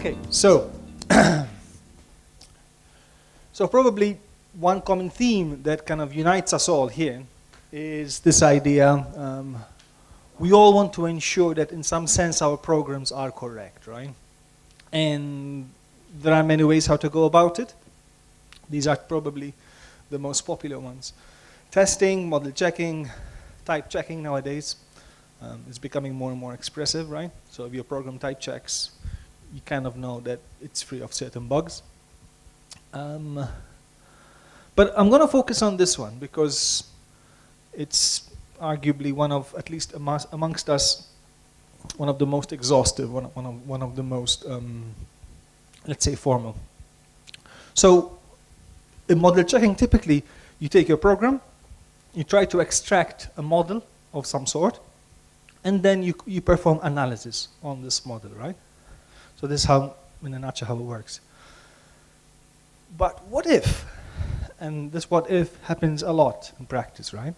Okay, so so probably one common theme that kind of unites us all here is this idea. We all want to ensure that in some sense our programs are correct, right? And there are many ways how to go about it. These are probably the most popular ones. Testing, model checking, type checking nowadays is becoming more and more expressive, right? So if your program type checks, you kind of know that it's free of certain bugs. But I'm going to focus on this one because it's arguably one of, at least amongst us, one of the most exhaustive, one of the most, let's say, formal. So in model checking, typically, you take your program, you try to extract a model of some sort, and then you perform analysis on this model, right? So this is how, in a nutshell, how it works. But what if, and this what if happens a lot in practice, right?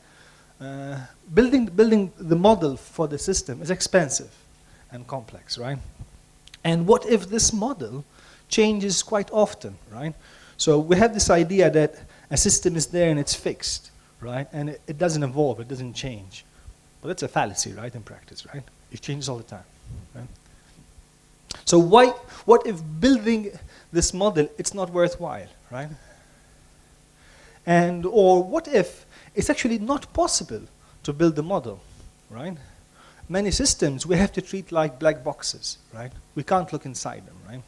Building the model for the system is expensive and complex, right? And what if this model changes quite often, right? So we have this idea that a system is there and it's fixed, right? And it doesn't evolve, it doesn't change. But that's a fallacy, right, in practice, right? It changes all the time, right? So what if building this model, it's not worthwhile, right? And, or what if it's actually not possible to build the model, right? Many systems we have to treat like black boxes, right? We can't look inside them, right?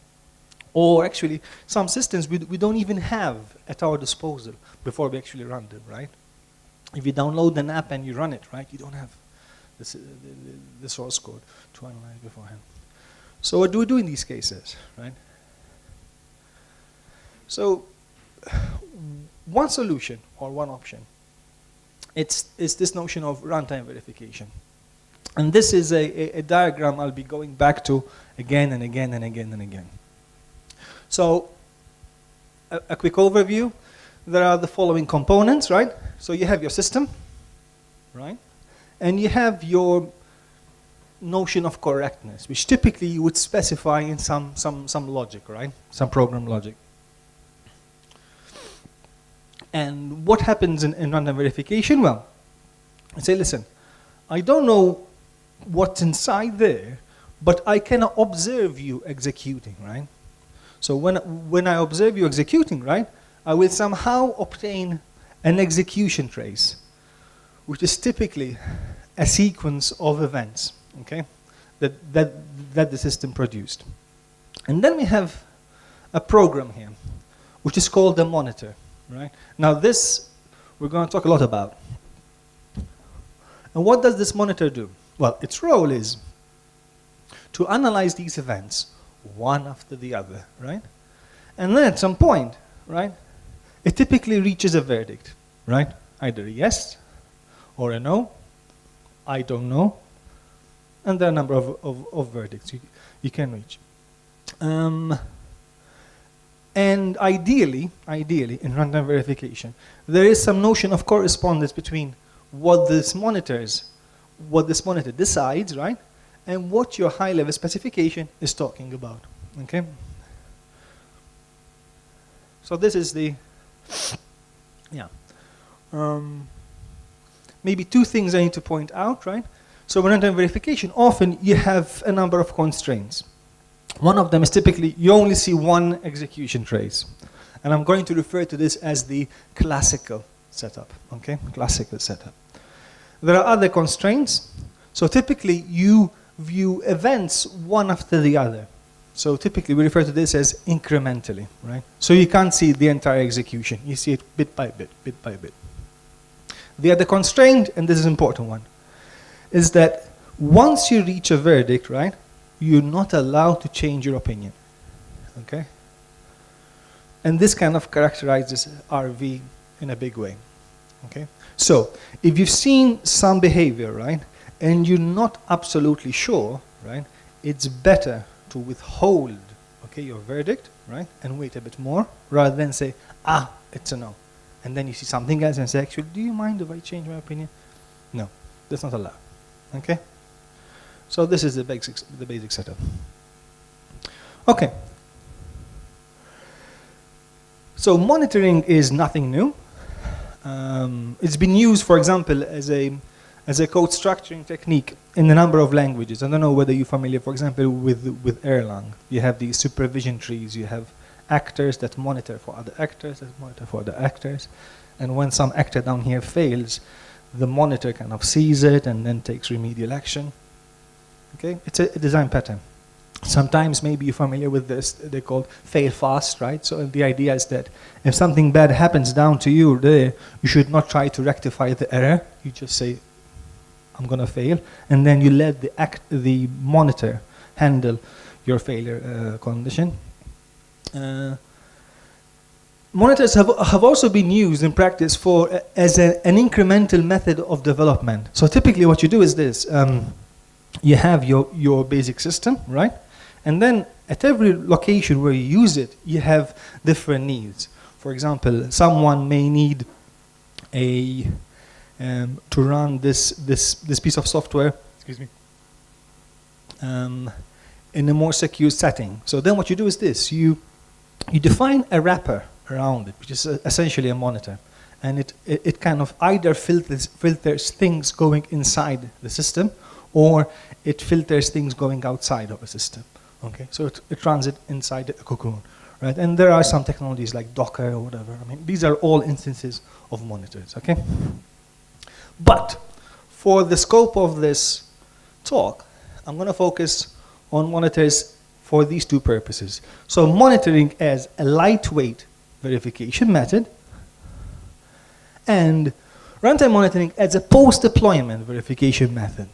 Or actually, some systems we don't even have at our disposal before we actually run them, right? If you download an app and you run it, right, you don't have the source code to analyze beforehand. So what do we do in these cases, right? So one solution or one option, it's this notion of runtime verification. And this is a diagram I'll be going back to again and again and again and again. So a quick overview. There are the following components, right? So you have your system, right? And you have your notion of correctness, which typically you would specify in some logic, right? Some program logic. And what happens in runtime verification? Well, I say, listen, I don't know what's inside there, but I can observe you executing, right? So when I observe you executing, right, I will somehow obtain an execution trace, which is typically a sequence of events, okay, that the system produced. And then we have a program here, which is called a monitor, right? Now this, we're going to talk a lot about. And what does this monitor do? Well, its role is to analyze these events one after the other, right? And then at some point, right, it typically reaches a verdict, right? Either a yes or a no, I don't know, and there are a number of verdicts you can reach. And ideally, in runtime verification, there is some notion of correspondence between what this monitor decides, right, and what your high-level specification is talking about, okay? So this is the, yeah. Maybe two things I need to point out, right? So in runtime verification, often you have a number of constraints. One of them is typically you only see one execution trace. And I'm going to refer to this as the classical setup, okay? Classical setup. There are other constraints. So typically you view events one after the other. So typically we refer to this as incrementally, right? So you can't see the entire execution. You see it bit by bit, bit by bit. The other constraint, and this is an important one, is that once you reach a verdict, right, you're not allowed to change your opinion, okay? And this kind of characterizes RV in a big way, okay? So if you've seen some behavior, right, and you're not absolutely sure, right, it's better to withhold, okay, your verdict, right, and wait a bit more, rather than say, ah, it's a no. And then you see something else and say, actually, do you mind if I change my opinion? No, that's not allowed, okay? So this is the basic setup. Okay, So monitoring is nothing new. It's been used, for example, as a code structuring technique in a number of languages. I don't know whether you're familiar, for example, with Erlang. You have these supervision trees. You have actors that monitor for other actors, that monitor for other actors. And when some actor down here fails, the monitor kind of sees it and then takes remedial action. Okay, it's a design pattern. Sometimes maybe you're familiar with this, they're called fail fast, right? So the idea is that if something bad happens down to you there, you should not try to rectify the error. You just say, I'm gonna fail, and then you let the monitor handle your failure condition. Monitors have also been used in practice for as an incremental method of development. So typically what you do is this. You have your basic system, right? And then at every location where you use it, you have different needs. For example, someone may need to run this piece of software, excuse me, in a more secure setting. So then what you do is this. You define a wrapper around it, which is essentially a monitor. And it kind of either filters things going inside the system, or it filters things going outside of a system. Okay, so it runs it inside a cocoon, right? And there are some technologies like Docker or whatever. I mean, these are all instances of monitors, okay? But for the scope of this talk, I'm going to focus on monitors for these two purposes. So monitoring as a lightweight verification method, and runtime monitoring as a post-deployment verification method.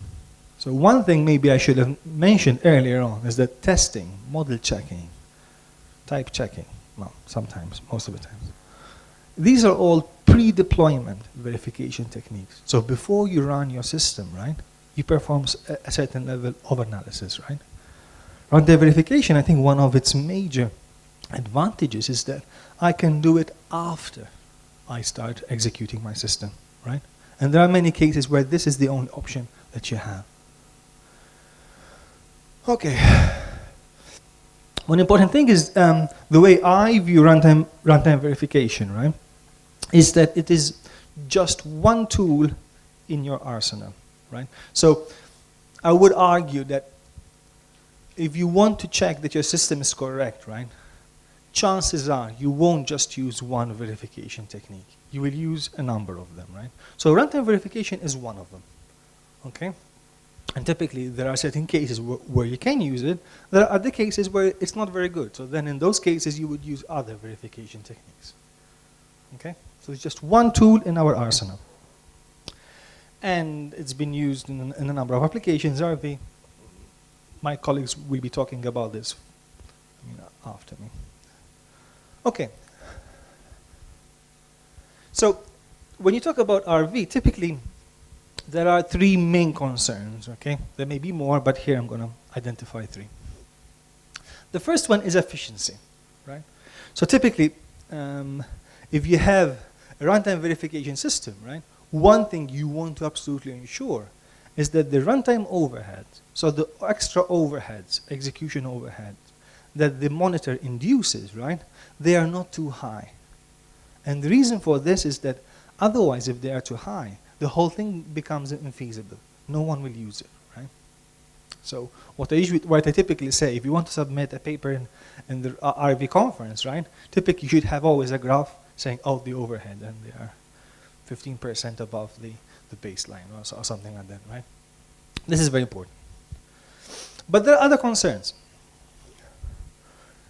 So one thing maybe I should have mentioned earlier on is that testing, model checking, type checking, well, sometimes, most of the time. These are all pre-deployment verification techniques. So before you run your system, right, you perform a certain level of analysis, right? Runtime verification, I think one of its major advantages is that I can do it after I start executing my system, right? And there are many cases where this is the only option that you have. Okay. One important thing is the way I view runtime verification, right, is that it is just one tool in your arsenal, right? So I would argue that if you want to check that your system is correct, right, chances are you won't just use one verification technique. You will use a number of them, right? So runtime verification is one of them, okay? And typically, there are certain cases where you can use it. There are other cases where it's not very good. So then in those cases, you would use other verification techniques. Okay? So it's just one tool in our arsenal. And it's been used in a number of applications. My colleagues will be talking about this after me. Okay. So when you talk about RV, typically, there are three main concerns, okay? There may be more, but here I'm going to identify three. The first one is efficiency, right? So typically, if you have a runtime verification system, right, one thing you want to absolutely ensure is that the runtime overheads, so the extra overheads, execution overheads, that the monitor induces, right, they are not too high. And the reason for this is that otherwise, if they are too high, the whole thing becomes infeasible. No one will use it, right? So what I typically say, if you want to submit a paper in the RV conference, right, typically you should have always a graph saying, oh, the overhead, and they are 15% above the baseline or something like that, right? This is very important. But there are other concerns.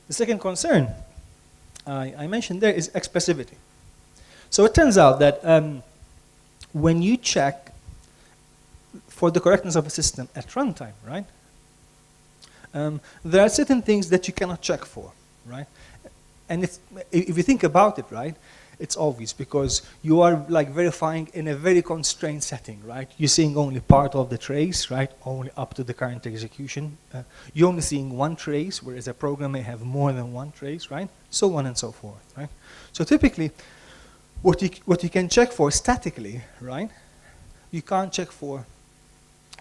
The second concern I mentioned there is expressivity. So it turns out that when you check for the correctness of a system at runtime, right, there are certain things that you cannot check for, right? And if you think about it, right, it's obvious because you are like verifying in a very constrained setting, right? You're seeing only part of the trace, right? Only up to the current execution. You're only seeing one trace, whereas a program may have more than one trace, right? So on and so forth, right? So typically, what you can check for statically, right, you can't check for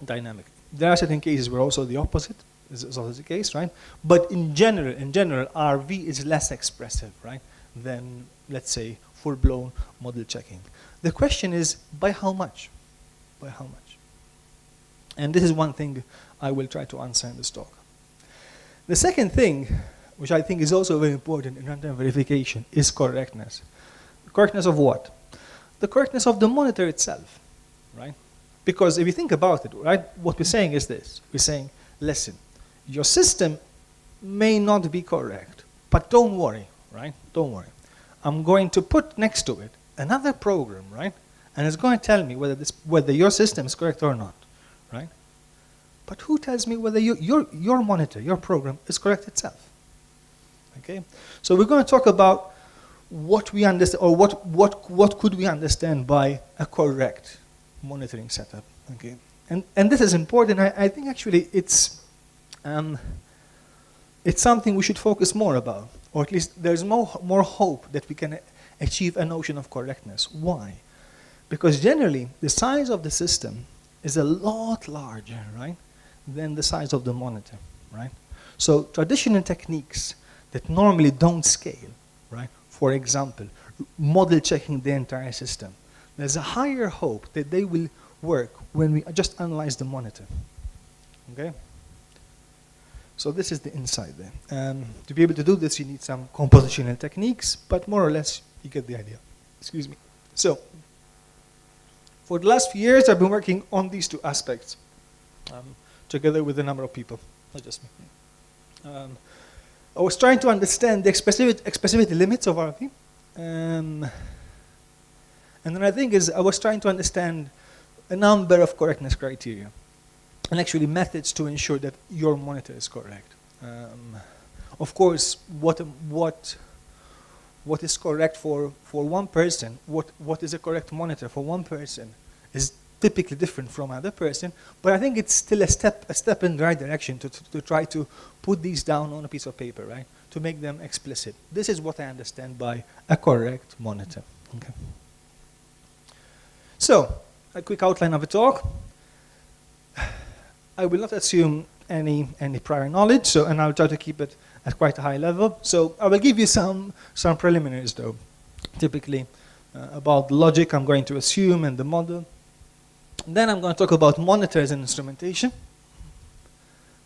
dynamically. There are certain cases where also the opposite is also the case, right? But in general, RV is less expressive, right? than, let's say, full-blown model checking. The question is, by how much? By how much? And this is one thing I will try to answer in this talk. The second thing, which I think is also very important in runtime verification, is correctness. Correctness of what? The correctness of the monitor itself, right? Because if you think about it, right, what we're saying is this. We're saying, listen, your system may not be correct, but don't worry, right? Don't worry. I'm going to put next to it another program, right? And it's going to tell me whether your system is correct or not, right? But who tells me whether your monitor, your program, is correct itself? Okay? So we're going to talk about what we understand, or what could we understand by a correct monitoring setup. Okay? And this is important. I think actually it's something we should focus more about, or at least there's more hope that we can achieve a notion of correctness. Why? Because generally, the size of the system is a lot larger, right, than the size of the monitor, right? So traditional techniques that normally don't scale, right? For example, model checking the entire system. There's a higher hope that they will work when we just analyze the monitor, okay? So this is the insight there. To be able to do this, you need some compositional techniques, but more or less, you get the idea. Excuse me. So, for the last few years, I've been working on these two aspects, together with a number of people, not just me. I was trying to understand the expressivity limits of Arly, and then I think I was trying to understand a number of correctness criteria, and actually methods to ensure that your monitor is correct. Of course, what is correct for one person, what is a correct monitor for one person is typically different from another person, but I think it's still a step in the right direction to try to put these down on a piece of paper, right? To make them explicit. This is what I understand by a correct monitor. Okay. So, a quick outline of the talk. I will not assume any prior knowledge, and I'll try to keep it at quite a high level. So I will give you some preliminaries, though, typically about the logic I'm going to assume and the model. Then I'm going to talk about monitors and instrumentation.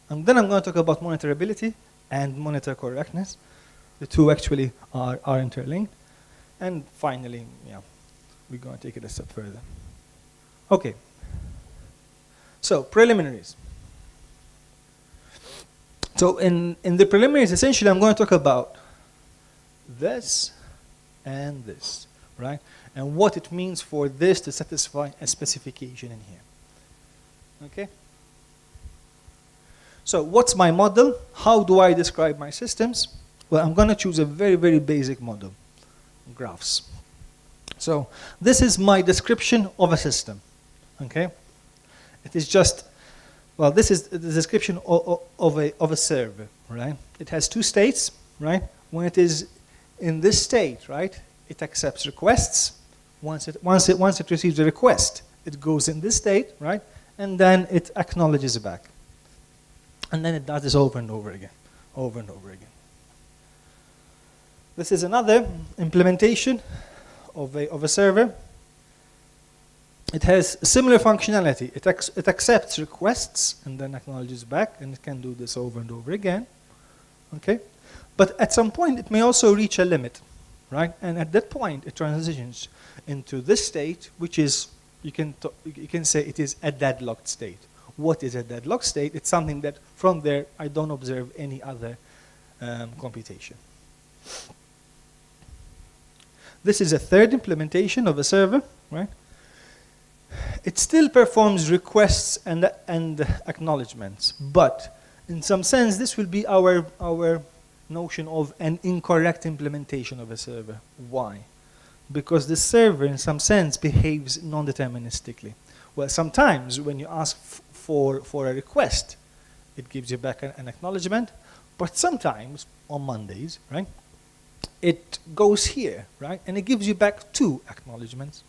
And then I'm going to talk about monitorability and monitor correctness. The two actually are interlinked. And finally, yeah, we're going to take it a step further. Okay. So, preliminaries. So in the preliminaries, essentially, I'm going to talk about this and this, right? And what it means for this to satisfy a specification in here. Okay? So what's my model? How do I describe my systems? Well, I'm going to choose a very, very basic model, graphs. So this is my description of a system, okay? It is just, well, this is the description of a server, right? It has two states, right? When it is in this state, right, it accepts requests. Once it receives a request, it goes in this state, right? And then it acknowledges back. And then it does this over and over again, over and over again. This is another implementation of a server. It has similar functionality. It accepts requests and then acknowledges back, and it can do this over and over again. Okay? But at some point, it may also reach a limit, right? And at that point, it transitions into this state, which is, you can say it is a deadlocked state. What is a deadlocked state? It's something that from there, I don't observe any other computation. This is a third implementation of a server, right? It still performs requests and acknowledgements, but in some sense, this will be our notion of an incorrect implementation of a server. Why? Because the server, in some sense, behaves non-deterministically. Well, sometimes when you ask for a request, it gives you back an acknowledgement, but sometimes, on Mondays, right, it goes here, right, and it gives you back 2 acknowledgements,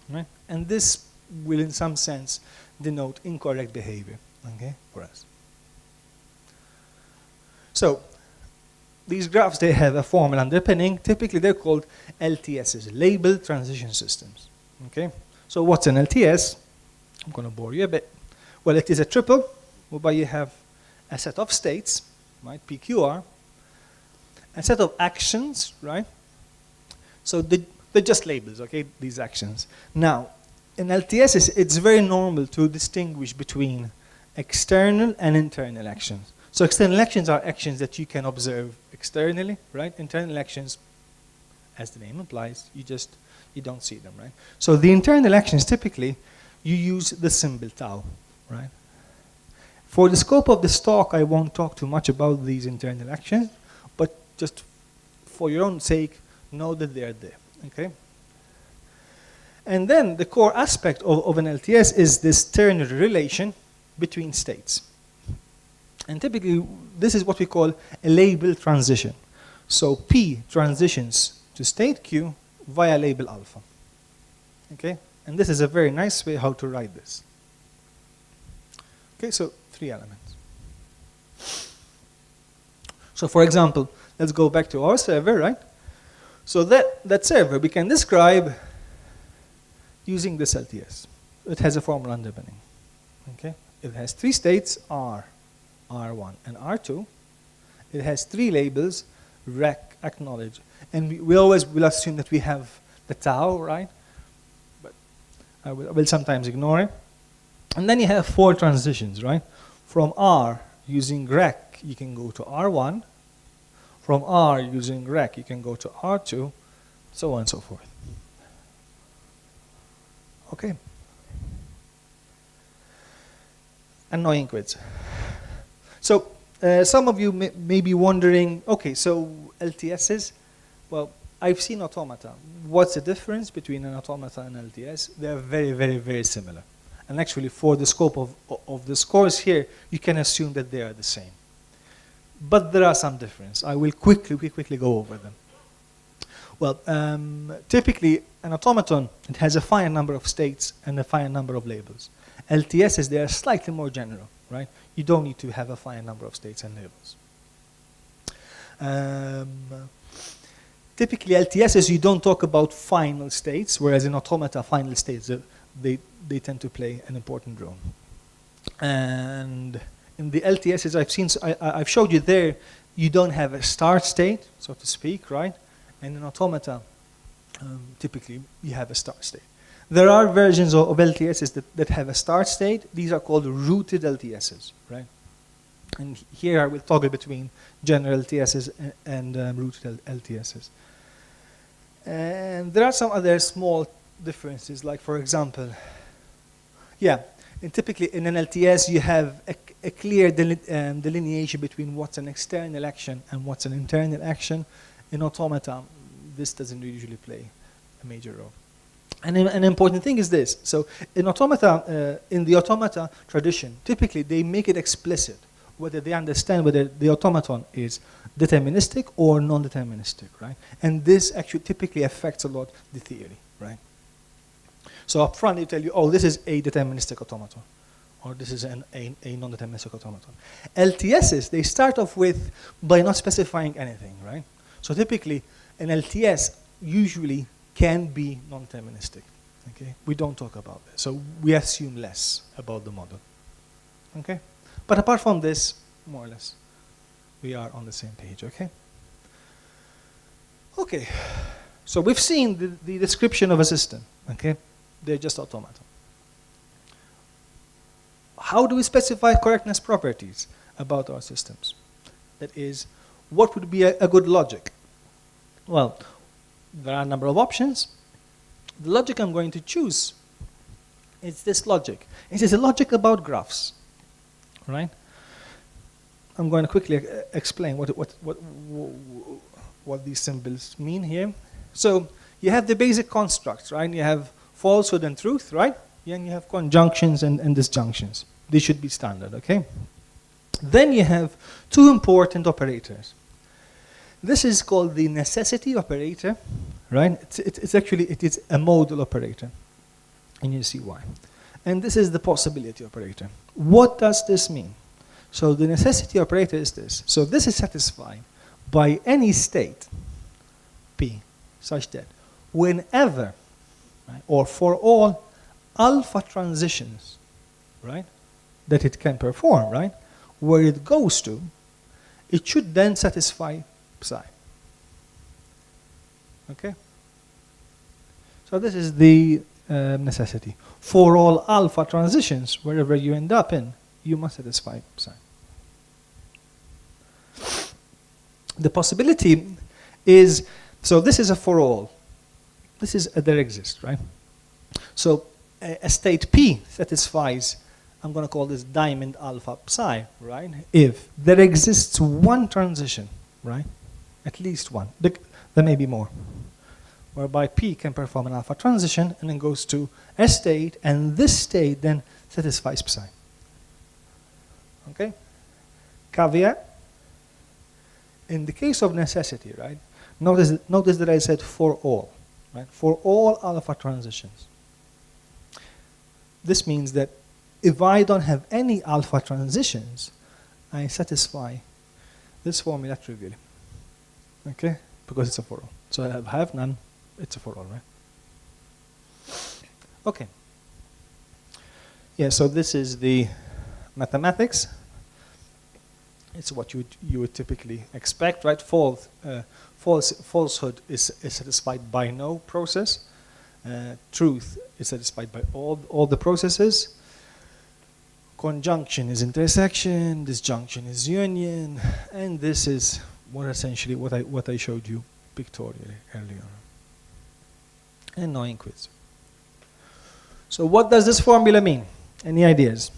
right? And this will, in some sense, denote incorrect behavior, okay, for us. So, these graphs, they have a formal underpinning. Typically, they're called LTSs, Label Transition Systems. Okay? So what's an LTS? I'm going to bore you a bit. Well, it is a triple, whereby you have a set of states, right, PQR, a set of actions, right? So they're just labels, okay, these actions. Now, in LTS, it's very normal to distinguish between external and internal actions. So external actions are actions that you can observe externally, right? Internal actions, as the name implies, you don't see them, right? So the internal actions, typically, you use the symbol tau, right? For the scope of this talk, I won't talk too much about these internal actions, but just for your own sake, know that they're there, okay? And then the core aspect of an LTS is this ternary relation between states. And typically, this is what we call a label transition. So P transitions to state Q via label alpha. Okay? And this is a very nice way how to write this. Okay, so 3 elements. So for example, let's go back to our server, right? So that server we can describe using this LTS. It has a formal underpinning. Okay? It has 3 states, R, R1, and R2. It has 3 labels, rec, acknowledge. And we always will assume that we have the tau, right? But I will sometimes ignore it. And then you have 4 transitions, right? From R, using rec, you can go to R1. From R, using rec, you can go to R2, so on and so forth. Okay. Annoying quiz. So some of you may be wondering, okay, so LTSs, well, I've seen automata. What's the difference between an automata and LTS? They're very, very, very similar. And actually, for the scope of this course here, you can assume that they are the same. But there are some differences. I will quickly go over them. Well, typically, an automaton, it has a finite number of states and a finite number of labels. LTSs, they are slightly more general, right? You don't need to have a finite number of states and labels. Typically, LTSs, you don't talk about final states, whereas in automata, final states, they tend to play an important role. And in the LTSs I've showed you there, you don't have a start state, so to speak, right? And in automata, typically, you have a start state. There are versions of LTSs that have a start state. These are called rooted LTSs, right? And here I will toggle between general LTSs and rooted LTSs. And there are some other small differences, like for example, and typically in an LTS you have a clear delineation between what's an external action and what's an internal action. In automata, this doesn't usually play a major role. And an important thing is this. So in automata, in the automata tradition, typically they make it explicit whether they understand whether the automaton is deterministic or non-deterministic, right? And this actually typically affects a lot the theory, right? So up front they tell you, oh, this is a deterministic automaton, or this is a non-deterministic automaton. LTSs, they start off with by not specifying anything, right? So typically, an LTS usually can be non-deterministic, okay? We don't talk about this, so we assume less about the model, okay? But apart from this, more or less, we are on the same page, okay? Okay, so we've seen the description of a system, okay? They're just automata. How do we specify correctness properties about our systems? That is, what would be a good logic? Well, there are a number of options. The logic I'm going to choose is this logic. It is a logic about graphs, right? I'm going to quickly explain what these symbols mean here. So you have the basic constructs, right? You have falsehood and truth, right? And you have conjunctions and disjunctions. They should be standard, okay? Then you have 2 important operators. This is called the necessity operator, right? It's actually a modal operator, and you'll see why. And this is the possibility operator. What does this mean? So the necessity operator is this. So this is satisfied by any state P such that whenever, right, or for all alpha transitions, right, that it can perform, right, where it goes to, it should then satisfy psi. Okay? So this is the necessity. For all alpha transitions, wherever you end up in, you must satisfy psi. The possibility is, so this is a for all. This is a there exists, right? So a state P satisfies, I'm going to call this diamond alpha psi, right? If there exists one transition, right? At least one. There may be more. Whereby P can perform an alpha transition and then goes to a state, and this state then satisfies psi. Okay? Caveat. In the case of necessity, right? Notice that I said for all, right? For all alpha transitions. This means that if I don't have any alpha transitions, I satisfy this formula trivially. Okay? Because it's a for all. So I have none, it's a for all, right? Okay. Yeah, so this is the mathematics. It's what you would typically expect, right? Falsehood is satisfied by no process. Truth is satisfied by all the processes. Conjunction is intersection. Disjunction is union, and this is essentially what I showed you pictorially earlier. And knowing quiz. So what does this formula mean? Any ideas?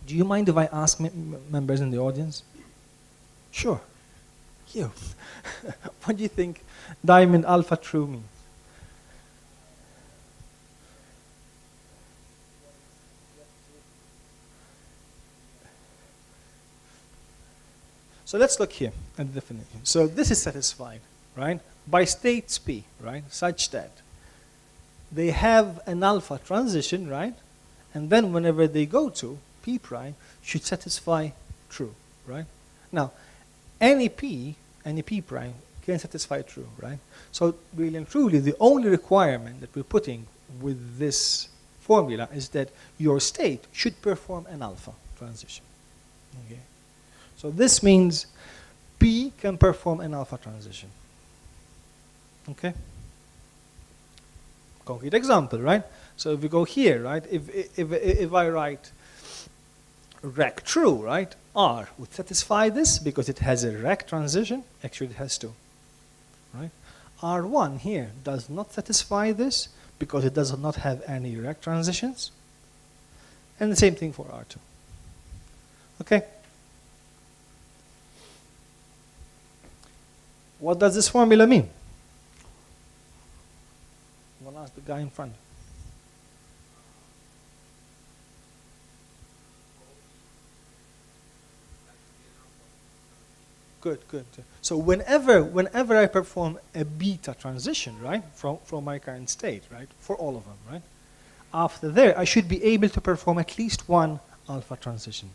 Do you mind if I ask members in the audience? Sure. You. What do you think diamond alpha true means? So let's look here at the definition. So this is satisfied, right, by states P, right, such that they have an alpha transition, right, and then whenever they go to P prime should satisfy true, right? Now, any P prime can satisfy true, right? So really and truly, the only requirement that we're putting with this formula is that your state should perform an alpha transition. Okay. So this means P can perform an alpha transition. Okay. Concrete example, right? So if we go here, right? If I write rec true, right? R would satisfy this because it has a rec transition. Actually, it has two, right? R1 here does not satisfy this because it does not have any rec transitions. And the same thing for R2. Okay? What does this formula mean? I'm going to ask the guy in front. Good. So whenever I perform a beta transition, right, from my current state, right, for all of them, right, after there, I should be able to perform at least one alpha transition.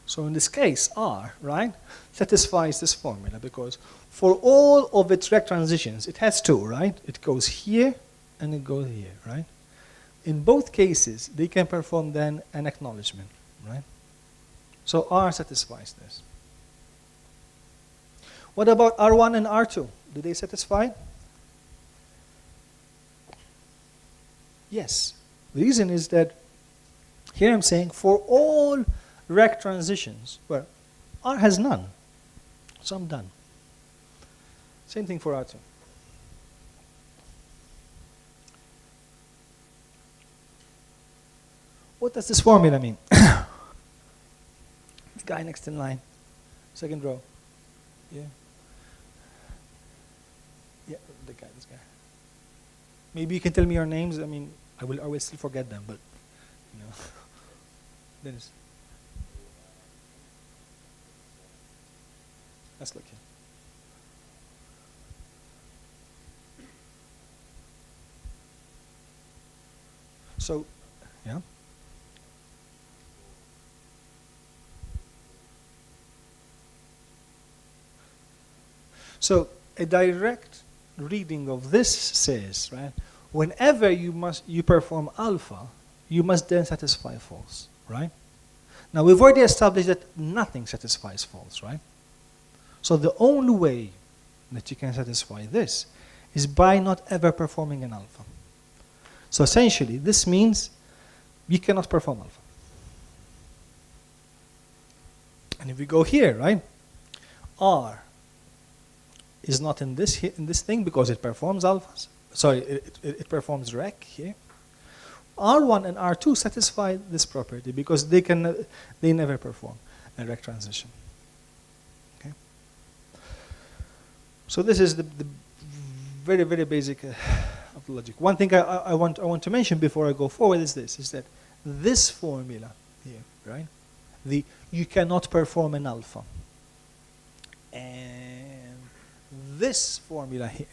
So in this case, R, right, satisfies this formula because for all of its rec transitions, it has two, right? It goes here and it goes here, right? In both cases, they can perform then an acknowledgement, right? So R satisfies this. What about R1 and R2? Do they satisfy? Yes. The reason is that here I'm saying for all rec transitions, well, R has none. So I'm done. Same thing for R2. What does this formula mean? The guy next in line, second row. Yeah. Yeah, this guy. Maybe you can tell me your names. I mean, I will still forget them, but you know. Dennis. Let's look here. So, yeah. So a direct reading of this says, right, whenever you perform alpha, you must then satisfy false, right? Now we've already established that nothing satisfies false, right? So the only way that you can satisfy this is by not ever performing an alpha. So essentially, this means you cannot perform alpha. And if we go here, right, R is not in this thing because it performs alphas. Sorry, it performs rec here. R1 and R2 satisfy this property because they never perform a rec transition. Okay. So this is the very, very basic of the logic. One thing I want to mention before I go forward is that this formula here, right? You cannot perform an alpha. And this formula here,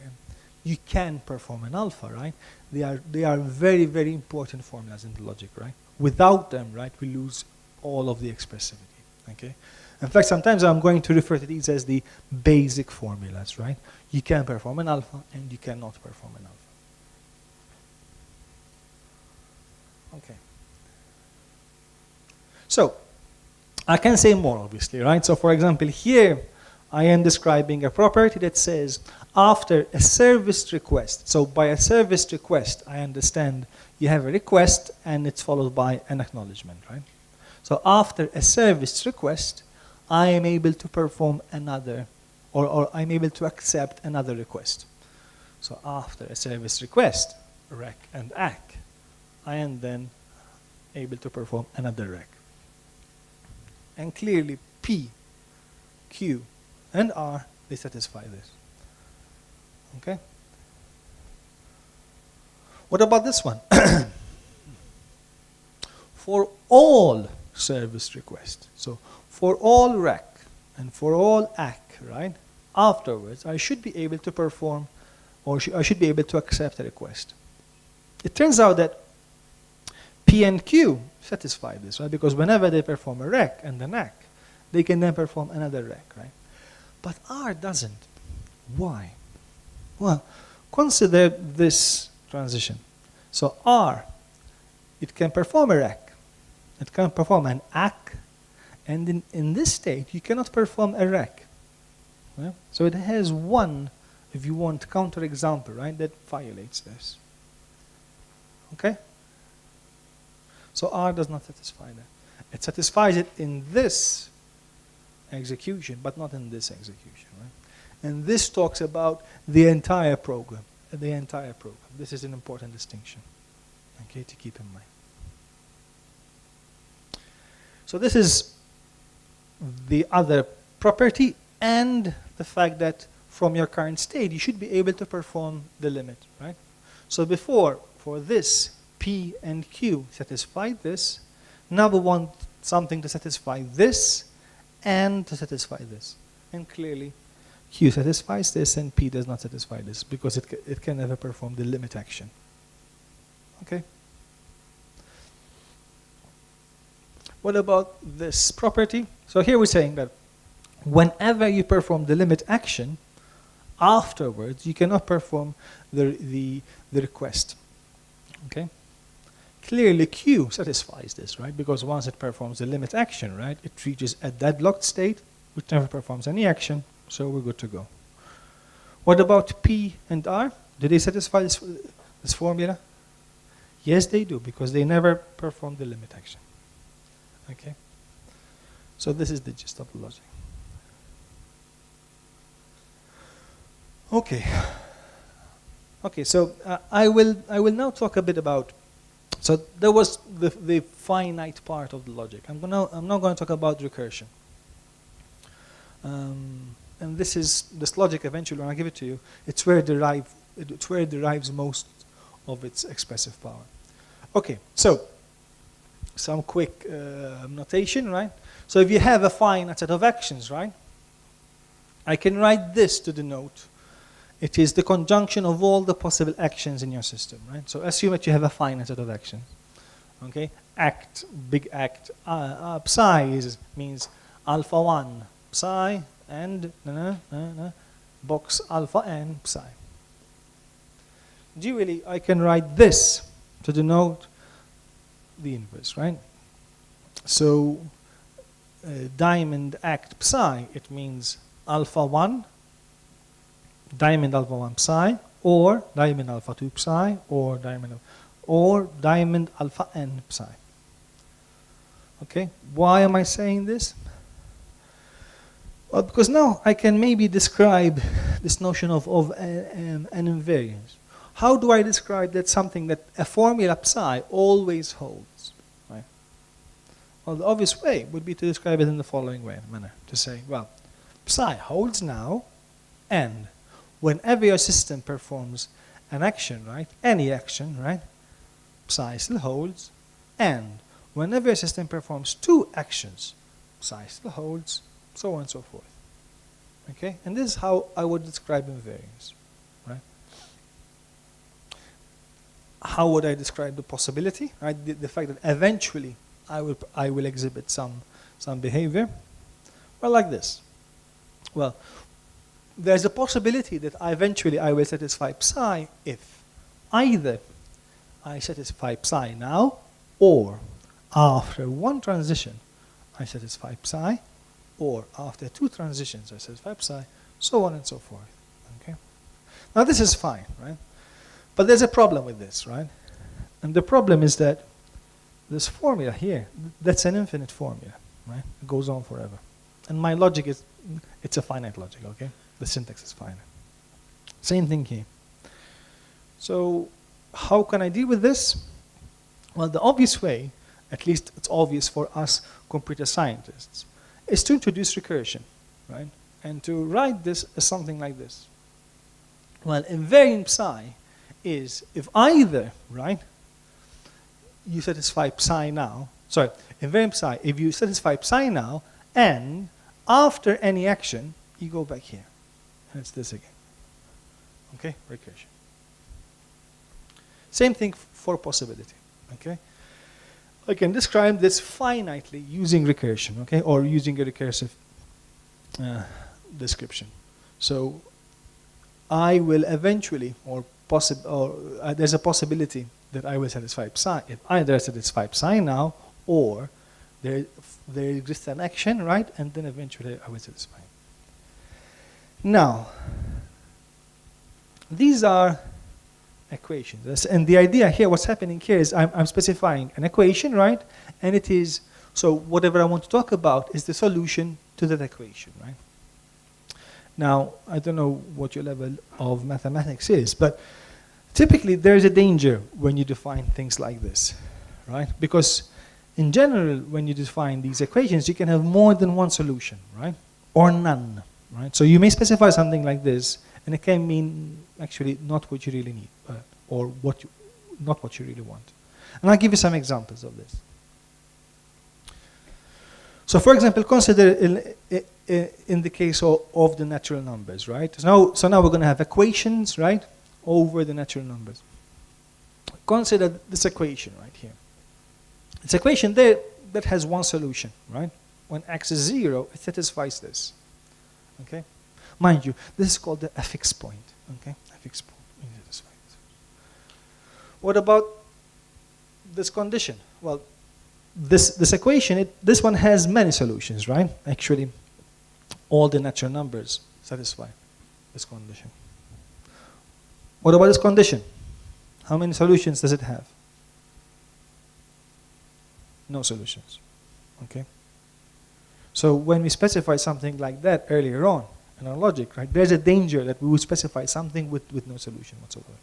you can perform an alpha, right? They are very, very important formulas in the logic, right? Without them, right, we lose all of the expressivity, okay? In fact, sometimes I'm going to refer to these as the basic formulas, right? You can perform an alpha and you cannot perform an alpha. Okay. So, I can say more, obviously, right? So, for example, here, I am describing a property that says after a service request. So by a service request, I understand you have a request and it's followed by an acknowledgement, right? So after a service request, I am able to perform another, or I'm able to accept another request. So after a service request, rec and ac, I am then able to perform another rec. And clearly P, Q, and R, they satisfy this. Okay? What about this one? For all service requests, so for all rec and for all ac, right? Afterwards, I should be able to perform, or I should be able to accept a request. It turns out that P and Q satisfy this, right? Because whenever they perform a rec and an ac, they can then perform another rec, right? But R doesn't. Why? Well, consider this transition. So R, it can perform a rec, it can perform an ac, and in this state, you cannot perform a rec. Right? So it has one, if you want, counterexample, right, that violates this. Okay? So R does not satisfy that. It satisfies it in this execution, but not in this execution, right? And this talks about the entire program, This is an important distinction, okay, to keep in mind. So this is the other property and the fact that from your current state, you should be able to perform the limit, right? So before, for this, P and Q satisfied this. Now we want something to satisfy this and to satisfy this. And clearly, Q satisfies this and P does not satisfy this because it can never perform the limit action. Okay? What about this property? So here we're saying that whenever you perform the limit action, afterwards you cannot perform the request. Okay? Clearly Q satisfies this, right? Because once it performs the limit action, right, it reaches a deadlocked state, which never performs any action, so we're good to go. What about P and R? Do they satisfy this formula? Yes, they do, because they never perform the limit action. Okay? So this is the gist of the logic. Okay. Okay, so I will now talk a bit about. So there was the finite part of the logic. I'm now going to talk about recursion. And this logic eventually, when I give it to you, it's where it derives most of its expressive power. Okay, so some quick notation, right? So if you have a finite set of actions, right, I can write this to denote it is the conjunction of all the possible actions in your system, right? So assume that you have a finite set of actions. Okay, act, big act, psi means alpha 1 psi and box alpha n psi. Dually, I can write this to denote the inverse, right? So diamond act psi, it means alpha 1, diamond alpha 1 psi, or diamond alpha 2 psi, or diamond alpha n psi. Okay, why am I saying this? Well, because now I can maybe describe this notion of an invariance. How do I describe that something that a formula psi always holds? Right? Well, the obvious way would be to describe it in the following manner, to say, well, psi holds now, and whenever your system performs an action, right, any action, right, psi still holds, and whenever your system performs two actions, psi still holds, so on and so forth. Okay, and this is how I would describe invariance, right? How would I describe the possibility, right? The fact that eventually I will exhibit some behavior. Well, like this. Well, there's a possibility that eventually I will satisfy psi if either I satisfy psi now, or after one transition I satisfy psi, or after two transitions I satisfy psi, so on and so forth. Okay. Now this is fine, right? But there's a problem with this, right? And the problem is that this formula here, that's an infinite formula, right? It goes on forever. And my logic is, it's a finite logic, okay? The syntax is finite. Same thing here. So how can I deal with this? Well, the obvious way, at least it's obvious for us computer scientists, is to introduce recursion, right? And to write this as something like this. Well, invariant psi is if either, right, you satisfy psi now, sorry, invariant psi, if you satisfy psi now, and after any action, you go back here. And it's this again. Okay, recursion. Same thing for possibility, okay? I can describe this finitely using recursion, okay, or using a recursive description. So I will eventually, there's a possibility that I will satisfy psi. If either I satisfy psi now, or there exists an action, right, and then eventually I will satisfy. Now, these are equations. And the idea here, what's happening here is I'm specifying an equation, right? And it is, so whatever I want to talk about is the solution to that equation, right? Now, I don't know what your level of mathematics is, but typically there's a danger when you define things like this, right? Because in general, when you define these equations, you can have more than one solution, right? Or none, right? So you may specify something like this, and it can mean actually not what you really need, or not what you really want. And I'll give you some examples of this. So for example, consider in the case of the natural numbers, right? So now we're going to have equations, right, over the natural numbers. Consider this equation right here. This equation there that has one solution, right? When x is 0, it satisfies this. Okay? Mind you, this is called the fx point. Okay? Fx point. What about this condition? Well, this equation, this one has many solutions, right? Actually, all the natural numbers satisfy this condition. What about this condition? How many solutions does it have? No solutions. Okay? So when we specify something like that earlier on in our logic, right, there's a danger that we would specify something with no solution whatsoever.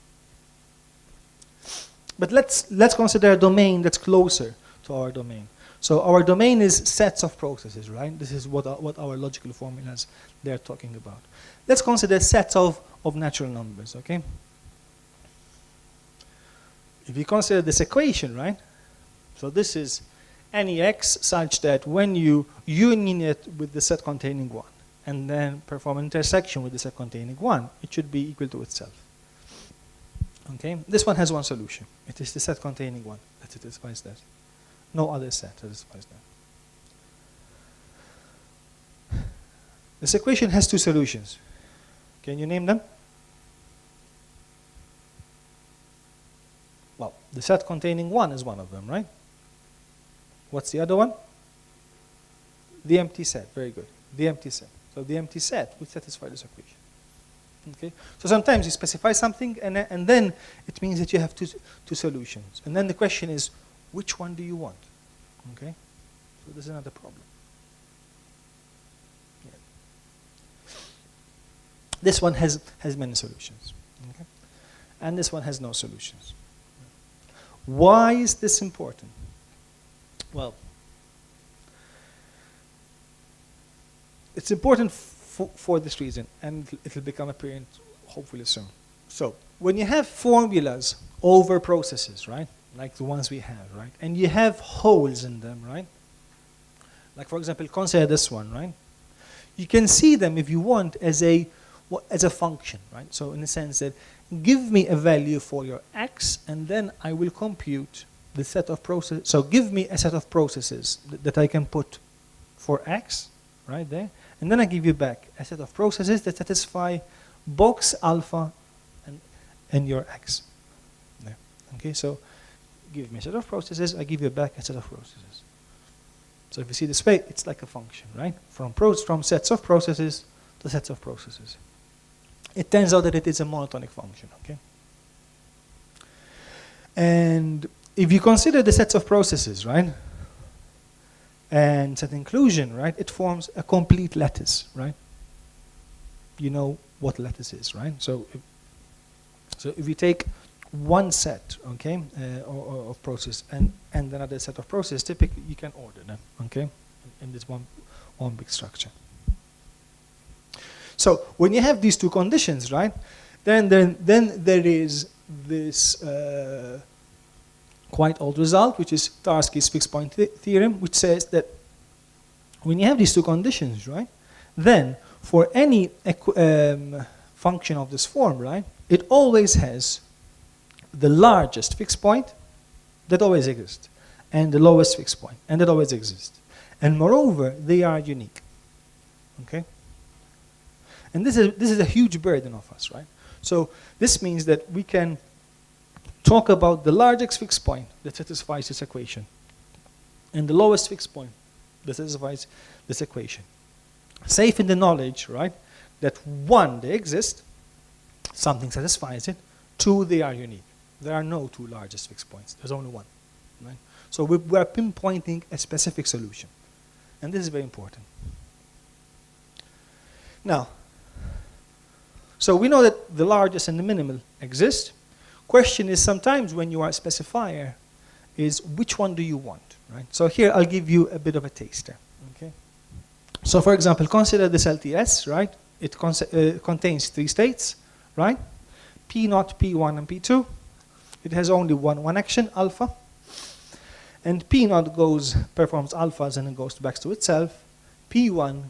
But let's consider a domain that's closer to our domain. So our domain is sets of processes, right? This is what our logical formulas they're talking about. Let's consider sets of natural numbers, okay? If you consider this equation, right? So this is any x such that when you union it with the set containing 1 and then perform an intersection with the set containing 1, it should be equal to itself. Okay, this one has one solution. It is the set containing 1 that satisfies that. No other set satisfies that. This equation has two solutions. Can you name them? Well, the set containing 1 is one of them, right? What's the other one? The empty set. Very good. The empty set. So the empty set will satisfy this equation. Okay? So sometimes you specify something, and then it means that you have two solutions. And then the question is, which one do you want? Okay? So there's another problem. Yeah. This one has many solutions. Okay? And this one has no solutions. Why is this important? Well, it's important for this reason, and it will become apparent hopefully soon. So, when you have formulas over processes, right, like the ones we have, right, and you have holes in them, right, like for example, consider this one, right, you can see them if you want as a function, right, so in the sense that give me a value for your x, and then I will compute the set of processes. So give me a set of processes that I can put for x, right there, and then I give you back a set of processes that satisfy box alpha and your x. There. Okay, so give me a set of processes, I give you back a set of processes. So if you see this way, it's like a function, right? From sets of processes to sets of processes. It turns out that it is a monotonic function, okay? And if you consider the sets of processes, right, and set inclusion, right, it forms a complete lattice, right? You know what lattice is, right? So if you take one set, okay, of process and another set of process, typically you can order them, okay, in this one big structure. So when you have these two conditions, right, then there is this quite old result, which is Tarski's fixed point theorem, which says that when you have these two conditions, right, then for any function of this form, right, it always has the largest fixed point that always exists, and the lowest fixed point, and that always exists. And moreover, they are unique. Okay? And this is a huge burden of us, right? So this means that we can talk about the largest fixed point that satisfies this equation and the lowest fixed point that satisfies this equation. Safe in the knowledge, right, that 1, they exist, something satisfies it, 2, they are unique. There are no 2 largest fixed points. There's only 1, right? So we are pinpointing a specific solution. And this is very important. Now, so we know that the largest and the minimal exist. Question is sometimes when you are a specifier is which one do you want, right? So here I'll give you a bit of a taster, okay? So for example, consider this LTS, right? It contains 3 states, right? P0, P1, and P2. It has only one action, alpha. And P0 performs alphas and then goes back to itself. P1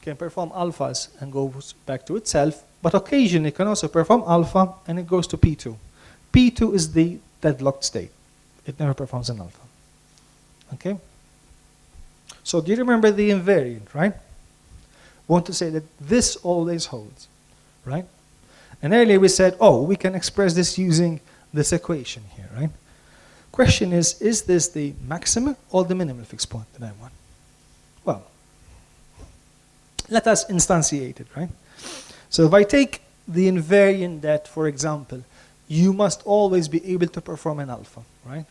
can perform alphas and goes back to itself, but occasionally it can also perform alpha and it goes to P2. P2 is the deadlocked state. It never performs an alpha. Okay? So do you remember the invariant, right? Want to say that this always holds, right? And earlier we said, oh, we can express this using this equation here, right? Question is this the maximum or the minimal fixed point that I want? Well, let us instantiate it, right? So if I take the invariant that, for example, you must always be able to perform an alpha, right?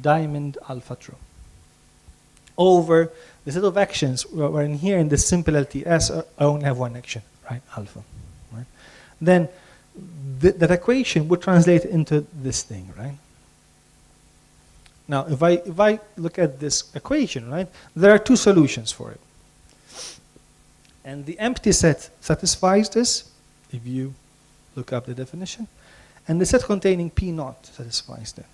Diamond alpha true. Over the set of actions, where in here in this simple LTS, I only have one action, right? Alpha, right? Then that equation would translate into this thing, right? Now, if I look at this equation, right, there are 2 solutions for it. And the empty set satisfies this, if you look up the definition. And the set containing P0 satisfies that.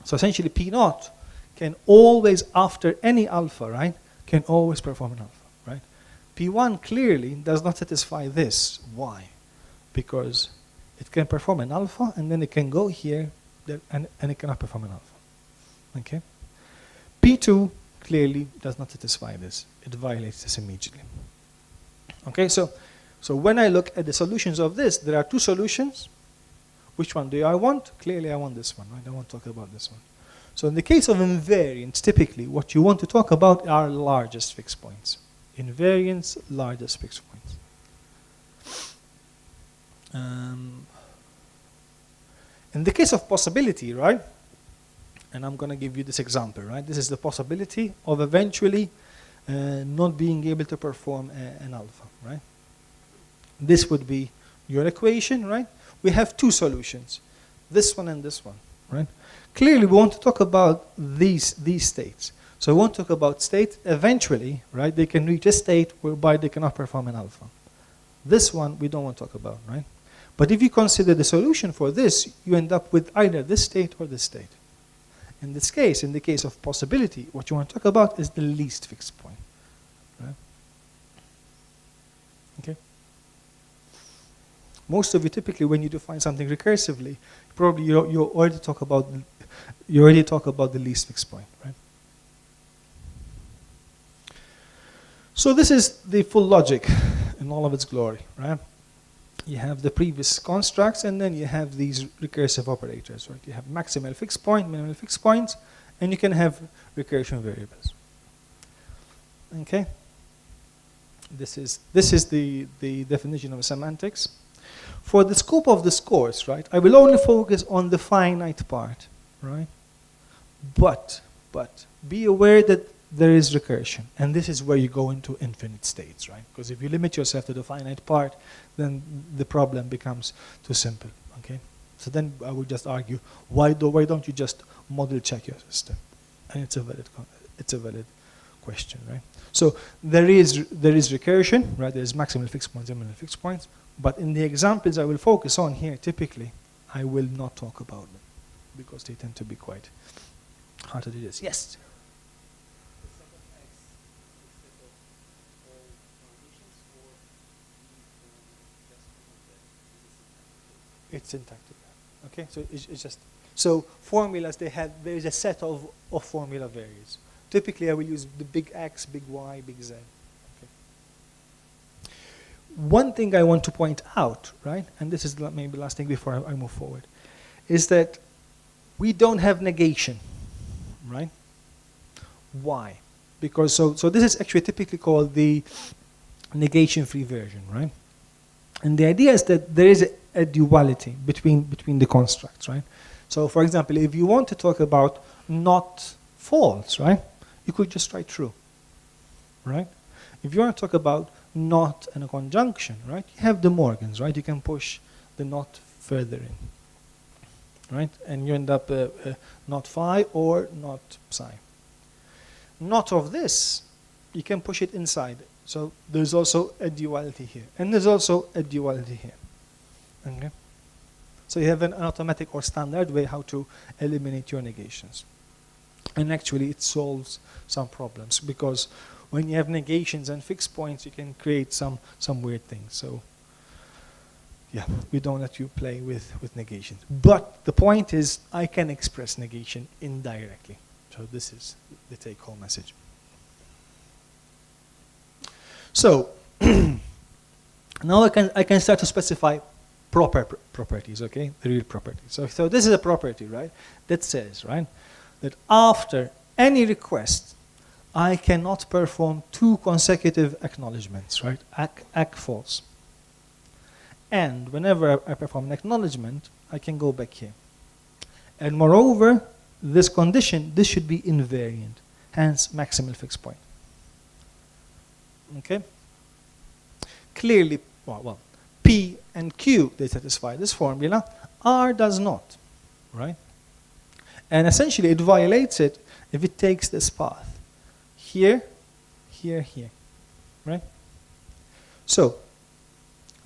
So essentially P0 can always, after any alpha, right, can always perform an alpha, right? P1 clearly does not satisfy this. Why? Because it can perform an alpha and then it can go here and it cannot perform an alpha. Okay? P2 clearly does not satisfy this. It violates this immediately. Okay, so So when I look at the solutions of this, there are two solutions. Which one do I want? Clearly I want this one, right? I want to talk about this one. So in the case of invariants, typically what you want to talk about are largest fixed points. Invariants, largest fixed points. In the case of possibility, right? And I'm going to give you this example, right? This is the possibility of eventually not being able to perform an alpha, right? This would be your equation, right? We have two solutions, this one and this one, right? Clearly, we want to talk about these states. So we want to talk about state eventually, right? They can reach a state whereby they cannot perform an alpha. This one we don't want to talk about, right? But if you consider the solution for this, you end up with either this state or this state. In this case, in the case of possibility, what you want to talk about is the least fixed point, right? Okay. Most of you typically, when you define something recursively, probably you already talk about the least fixed point, right? So this is the full logic in all of its glory, right? You have the previous constructs, and then you have these recursive operators, right? You have maximal fixed point, minimal fixed points, and you can have recursion variables. Okay. This is the definition of semantics. For the scope of this course, right, I will only focus on the finite part, right? But be aware that there is recursion, and this is where you go into infinite states, right? Because if you limit yourself to the finite part, then the problem becomes too simple, okay? So then I would just argue, why don't you just model check your system? And it's a valid question, right? So there is recursion, right? There's maximal fixed points and minimal fixed points, but in the examples I will focus on here, typically, I will not talk about them because they tend to be quite hard to do this. Yes? It's syntactic. Okay, so it's just so formulas. There is a set of formula values. Typically, I will use the big X, big Y, big Z. Okay. One thing I want to point out, right, and this is maybe the last thing before I move forward, is that we don't have negation, right? Why? Because so this is actually typically called the negation-free version, right? And the idea is that there is a duality between the constructs, right? So, for example, if you want to talk about not false, right, you could just write true, right? If you want to talk about not and a conjunction, right, you have the Morgans, right? You can push the not further in, right? And you end up not phi or not psi. Not of this, you can push it inside. So there's also a duality here, and there's also a duality here. Okay. So you have an automatic or standard way how to eliminate your negations. And actually it solves some problems, because when you have negations and fixed points, you can create some weird things. So yeah, we don't let you play with negations. But the point is, I can express negation indirectly. So this is the take-home message. So now I can start to specify properties, okay? The real properties. So this is a property, right? That says, right, that after any request, I cannot perform two consecutive acknowledgements, right? Ack false. And whenever I perform an acknowledgement, I can go back here. And moreover, this condition, this should be invariant, hence maximal fixed point. Okay? Clearly, well, P and Q, they satisfy this formula. R does not, right? And essentially, it violates it if it takes this path. Here, here, here, right? So,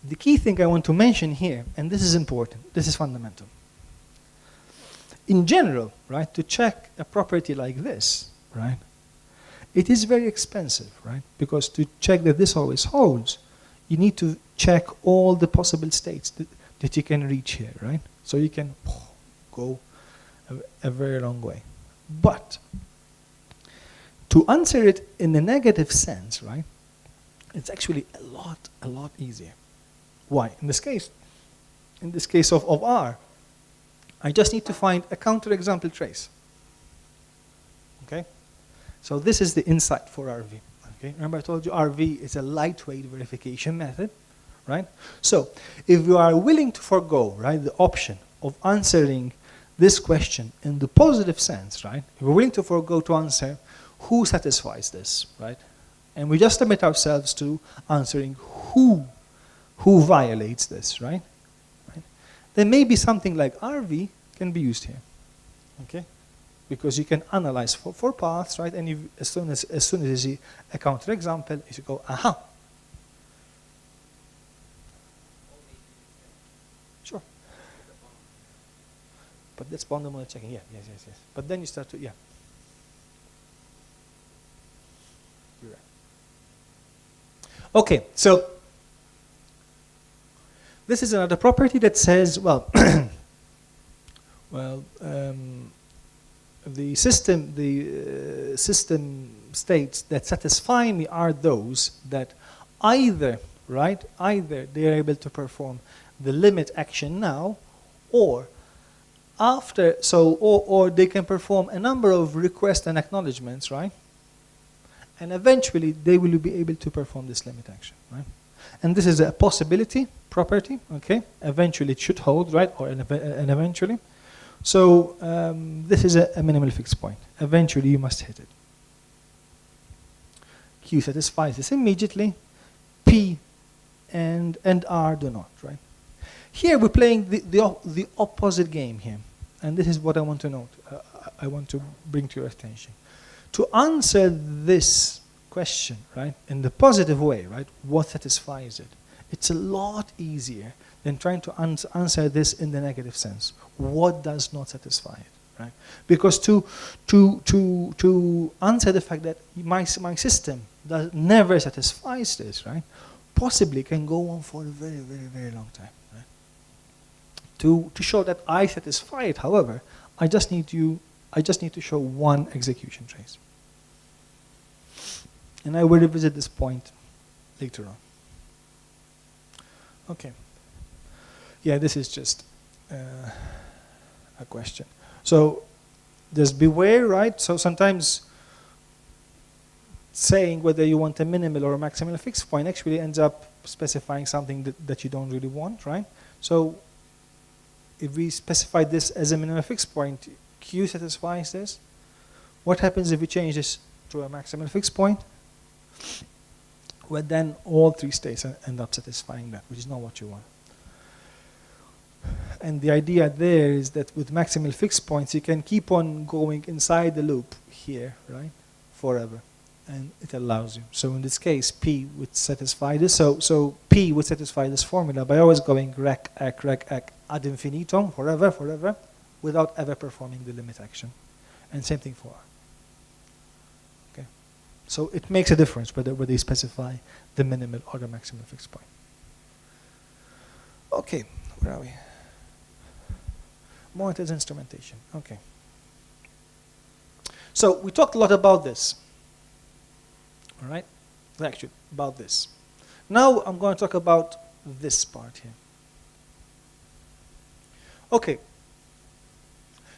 the key thing I want to mention here, and this is important, this is fundamental. In general, right, to check a property like this, right, it is very expensive, right? Because to check that this always holds, you need to check all the possible states that you can reach here, right? So you can go a very long way. But to answer it in a negative sense, right, it's actually a lot easier. Why? In this case of R, I just need to find a counterexample trace. Okay? So this is the insight for RV. Okay? Remember I told you RV is a lightweight verification method, right? So if you are willing to forego, right, the option of answering this question in the positive sense, right? If we're willing to forego to answer who satisfies this, right? And we just limit ourselves to answering who violates this, right? Then maybe something like RV can be used here, okay? Because you can analyze for paths, right? And you, as soon as you see a counterexample, you go, aha. Sure. But that's bound model checking. Yeah, yes. But then you start to, yeah. You're right. Okay, so this is another property that says, well, the system states that satisfy me are those that either they are able to perform the limit action now, or after, or they can perform a number of requests and acknowledgements, right? And eventually they will be able to perform this limit action, right? And this is a possibility property, okay? Eventually it should hold, right? Or and eventually. So this is a minimal fixed point. Eventually you must hit it. Q satisfies this immediately. P and R do not, right? Here we're playing the opposite game here. And this is what I want to note. I want to bring to your attention. To answer this question, right, in the positive way, right, what satisfies it? It's a lot easier than trying to answer this in the negative sense. What does not satisfy it, right? Because to answer the fact that my system never satisfies this, right, possibly can go on for a very, very, very long time. Right? To show that I satisfy it, however, I just need to show one execution trace. And I will revisit this point later on. Okay. Yeah, this is just a question. So just beware, right? So sometimes saying whether you want a minimal or a maximal fixed point actually ends up specifying something that you don't really want, right? So if we specify this as a minimal fixed point, Q satisfies this. What happens if we change this to a maximal fixed point? Well, then all three states end up satisfying that, which is not what you want. And the idea there is that with maximal fixed points, you can keep on going inside the loop here, right, forever. And it allows you. So in this case, P would satisfy this. So P would satisfy this formula by always going rec, ac, ad infinitum, forever, without ever performing the limit action. And same thing for R. Okay. So it makes a difference whether you specify the minimal or the maximal fixed point. Okay, where are we? Monitors instrumentation. Okay. So we talked a lot about this. All right? Actually, about this. Now I'm going to talk about this part here. Okay.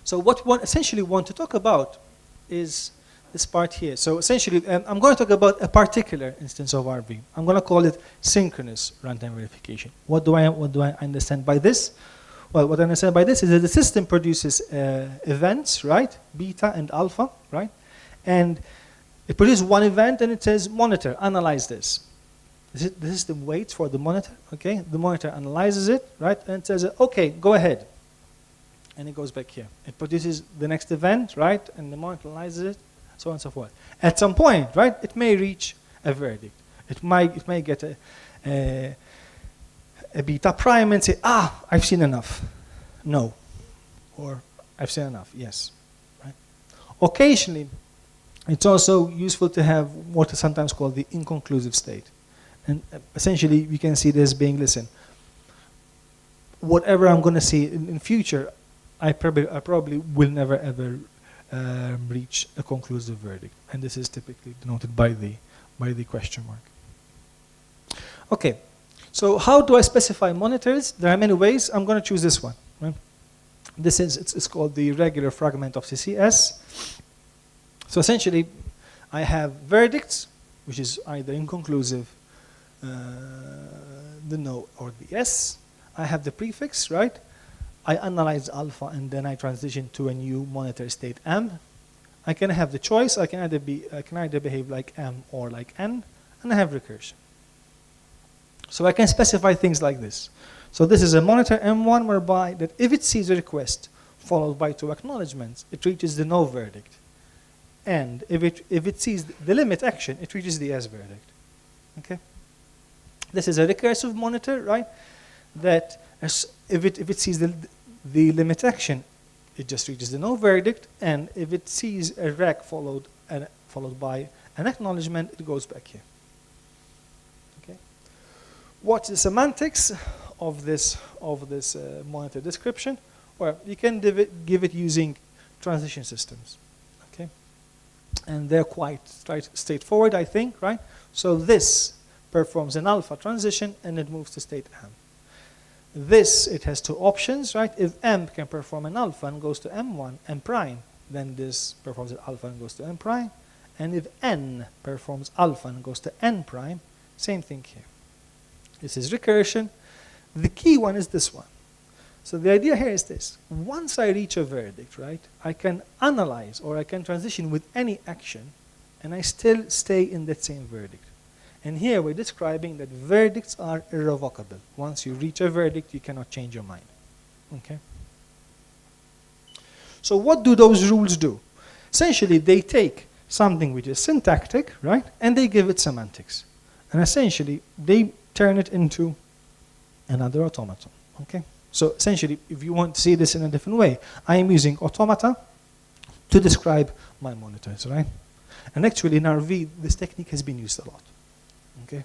So what we essentially want to talk about is this part here. So essentially, I'm going to talk about a particular instance of RV. I'm going to call it synchronous runtime verification. What do I understand by this? Well, what I understand by this is that the system produces events, right? Beta and alpha, right? And it produces one event and it says, monitor, analyze this. The system waits for the monitor, okay? The monitor analyzes it, right? And it says, okay, go ahead. And it goes back here. It produces the next event, right? And the monitor analyzes it, so on and so forth. At some point, right, it may reach a verdict. It may get a beta prime and say, I've seen enough. No. Or I've seen enough. Yes. Right? Occasionally, it's also useful to have what is sometimes called the inconclusive state. And essentially, we can see this being, listen, whatever I'm going to see in future, I probably will never ever reach a conclusive verdict. And this is typically denoted by the question mark. Okay. So how do I specify monitors? There are many ways. I'm going to choose this one. Right? This is, it's called the regular fragment of CCS. So essentially, I have verdicts, which is either inconclusive, the no or the yes. I have the prefix, right? I analyze alpha and then I transition to a new monitor state M. I can have the choice. I can either behave like M or like N, and I have recursion. So I can specify things like this. So this is a monitor M1 whereby that if it sees a request followed by 2 acknowledgements, it reaches the no verdict. And if it sees the limit action, it reaches the yes verdict. Okay? This is a recursive monitor, right? That if it sees the limit action, it just reaches the no verdict. And if it sees a rec followed by an acknowledgement, it goes back here. Okay? What's the semantics of this monitor description? Well, you can give it using transition systems. Okay? And they're quite straightforward, I think, right? So this performs an alpha transition and it moves to state M. This, it has 2 options, right? If M can perform an alpha and goes to M1, M prime, then this performs an alpha and goes to M prime. And if N performs alpha and goes to N prime, same thing here. This is recursion. The key one is this one. So the idea here is this. Once I reach a verdict, right, I can analyze or I can transition with any action and I still stay in that same verdict. And here we're describing that verdicts are irrevocable. Once you reach a verdict, you cannot change your mind. Okay? So what do those rules do? Essentially, they take something which is syntactic, right, and they give it semantics. And essentially, they turn it into another automaton. Okay? So essentially, if you want to see this in a different way, I am using automata to describe my monitors, right? And actually, in RV, this technique has been used a lot. Okay.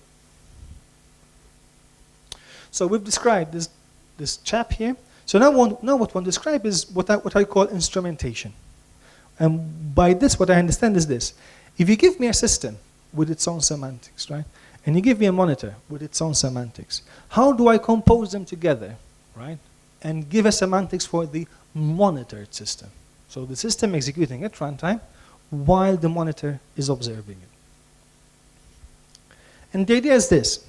So we've described this chap here. So now what one describe is what I call instrumentation. And by this, what I understand is this. If you give me a system with its own semantics, right? And you give me a monitor with its own semantics, how do I compose them together, right? And give a semantics for the monitored system. So the system executing at runtime while the monitor is observing it. And the idea is this.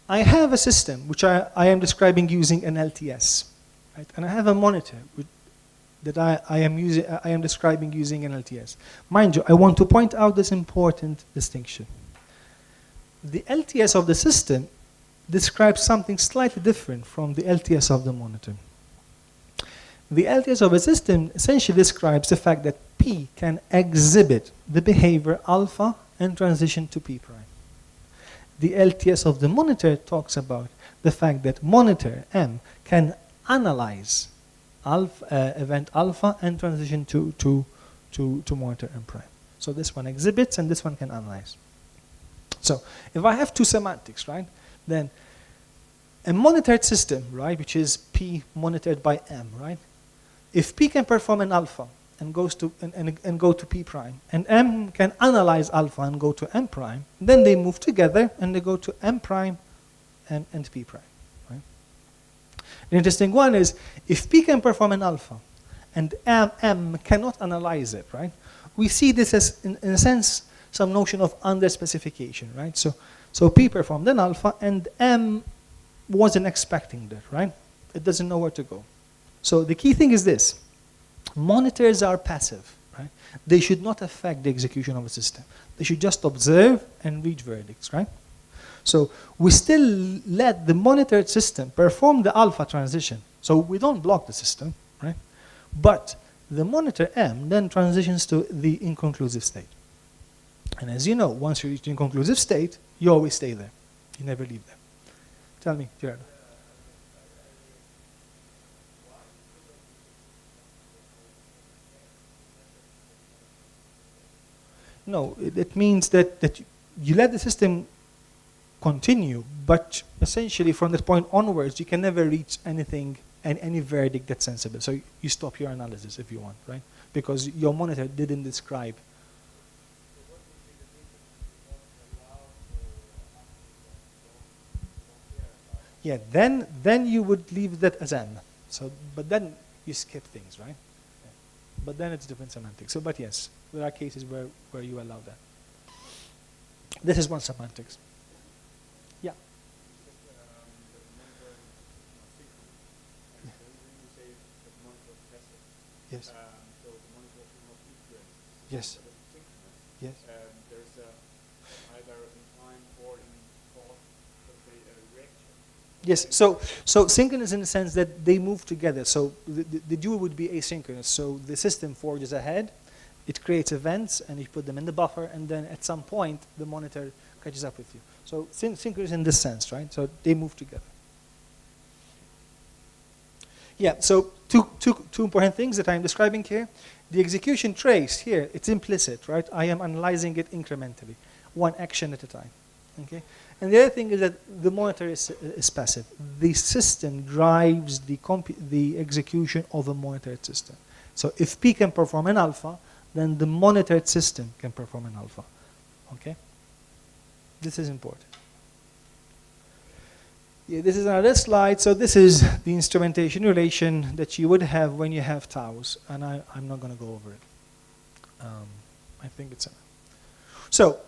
I have a system which I am describing using an LTS, right? And I have a monitor that I am describing using an LTS. Mind you, I want to point out this important distinction. The LTS of the system describes something slightly different from the LTS of the monitor. The LTS of a system essentially describes the fact that P can exhibit the behavior alpha and transition to P prime. The LTS of the monitor talks about the fact that monitor M can analyze event alpha and transition to monitor M prime. So this one exhibits and this one can analyze. So if I have 2 semantics, right, then a monitored system, right, which is P monitored by M, right, if P can perform an alpha and goes to and go to P prime, and M can analyze alpha and go to M prime, then they move together and they go to M prime and P prime. Right? The interesting one is if P can perform an alpha and M cannot analyze it, right? We see this as, in a sense, some notion of under specification, right? So P performed an alpha and M wasn't expecting that, right? It doesn't know where to go. So the key thing is this. Monitors are passive, right? They should not affect the execution of a system. They should just observe and reach verdicts, right? So we still let the monitored system perform the alpha transition. So we don't block the system, right? But the monitor M then transitions to the inconclusive state. And as you know, once you reach the inconclusive state, you always stay there. You never leave there. Tell me, Gerardo. No, it means that you let the system continue, but essentially from that point onwards, you can never reach anything, any verdict that's sensible. So you stop your analysis if you want, right? Because your monitor didn't describe. Yeah, then you would leave that as M. So, but then you skip things, right? But then it's different semantics. So, but yes, there are cases where you allow that. This is one semantics. Yeah. Yes. So the monitor should not influence. Yes. But it's synchronous. Yes. There's either in time or in thought, let's say, a reaction. Yes. So synchronous in the sense that they move together. So the dual would be asynchronous. So the system forges ahead, it creates events, and you put them in the buffer, and then at some point the monitor catches up with you. So synchronous in this sense, right? So they move together. Yeah, so two important things that I'm describing here. The execution trace here, it's implicit, right? I am analyzing it incrementally, one action at a time, okay? And the other thing is that the monitor is passive. The system drives the execution of a monitored system. So if P can perform an alpha, then the monitored system can perform an alpha, okay? This is important. Yeah, this is another slide. So this is the instrumentation relation that you would have when you have taus, and I'm not going to go over it. I think it's enough. So,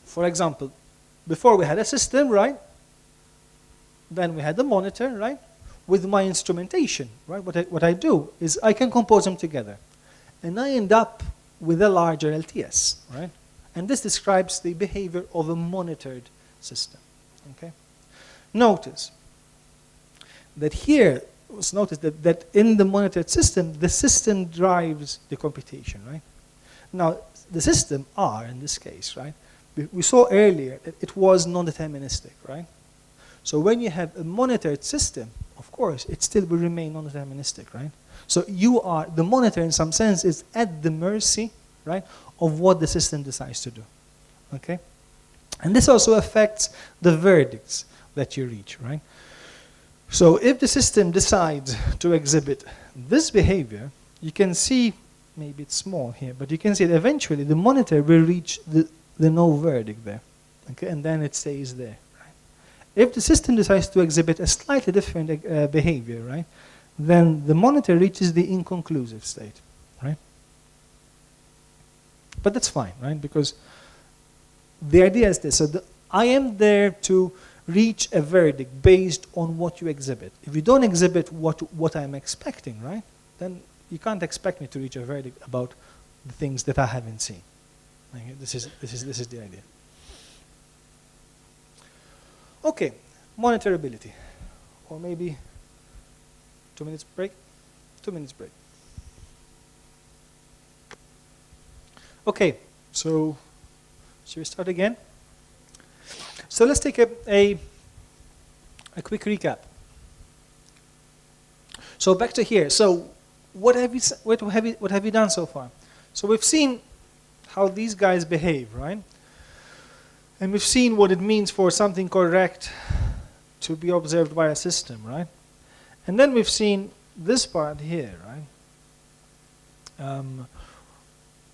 for example, before we had a system, right? Then we had the monitor, right? With my instrumentation, right? What I do is I can compose them together, and I end up with a larger LTS, right? And this describes the behavior of a monitored system, okay? Notice that here, notice that in the monitored system, the system drives the computation, right? Now, the system R in this case, right? We saw earlier that it was non-deterministic, right? So when you have a monitored system, of course, it still will remain non-deterministic, right? So the monitor in some sense is at the mercy, right, of what the system decides to do, okay? And this also affects the verdicts that you reach, right? So if the system decides to exhibit this behavior, you can see, maybe it's small here, but you can see that eventually the monitor will reach the no verdict there, okay? And then it stays there, right? If the system decides to exhibit a slightly different behavior, right, then the monitor reaches the inconclusive state, right? But that's fine, right? Because the idea is this. So I am there to reach a verdict based on what you exhibit. If you don't exhibit what I'm expecting, right, then you can't expect me to reach a verdict about the things that I haven't seen. Okay, this is the idea. Okay, monitorability, or maybe 2 minutes break. 2 minutes break. Okay, so should we start again? So let's take a quick recap. So back to here. So what have you done so far? So we've seen how these guys behave, right? And we've seen what it means for something correct to be observed by a system, right? And then we've seen this part here, right?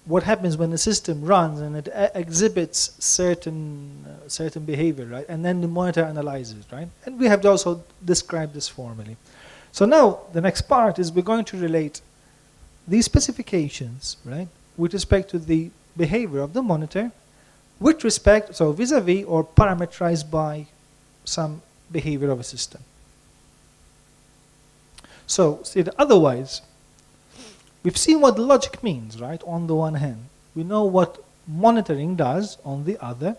What happens when the system runs and it exhibits certain behavior, right? And then the monitor analyzes, right? And we have to also describe this formally. So now the next part is we're going to relate these specifications, right, with respect to the behavior of the monitor, with respect, so vis-a-vis or parameterized by some behavior of a system. So stated otherwise, we've seen what logic means, right, on the one hand. We know what monitoring does on the other.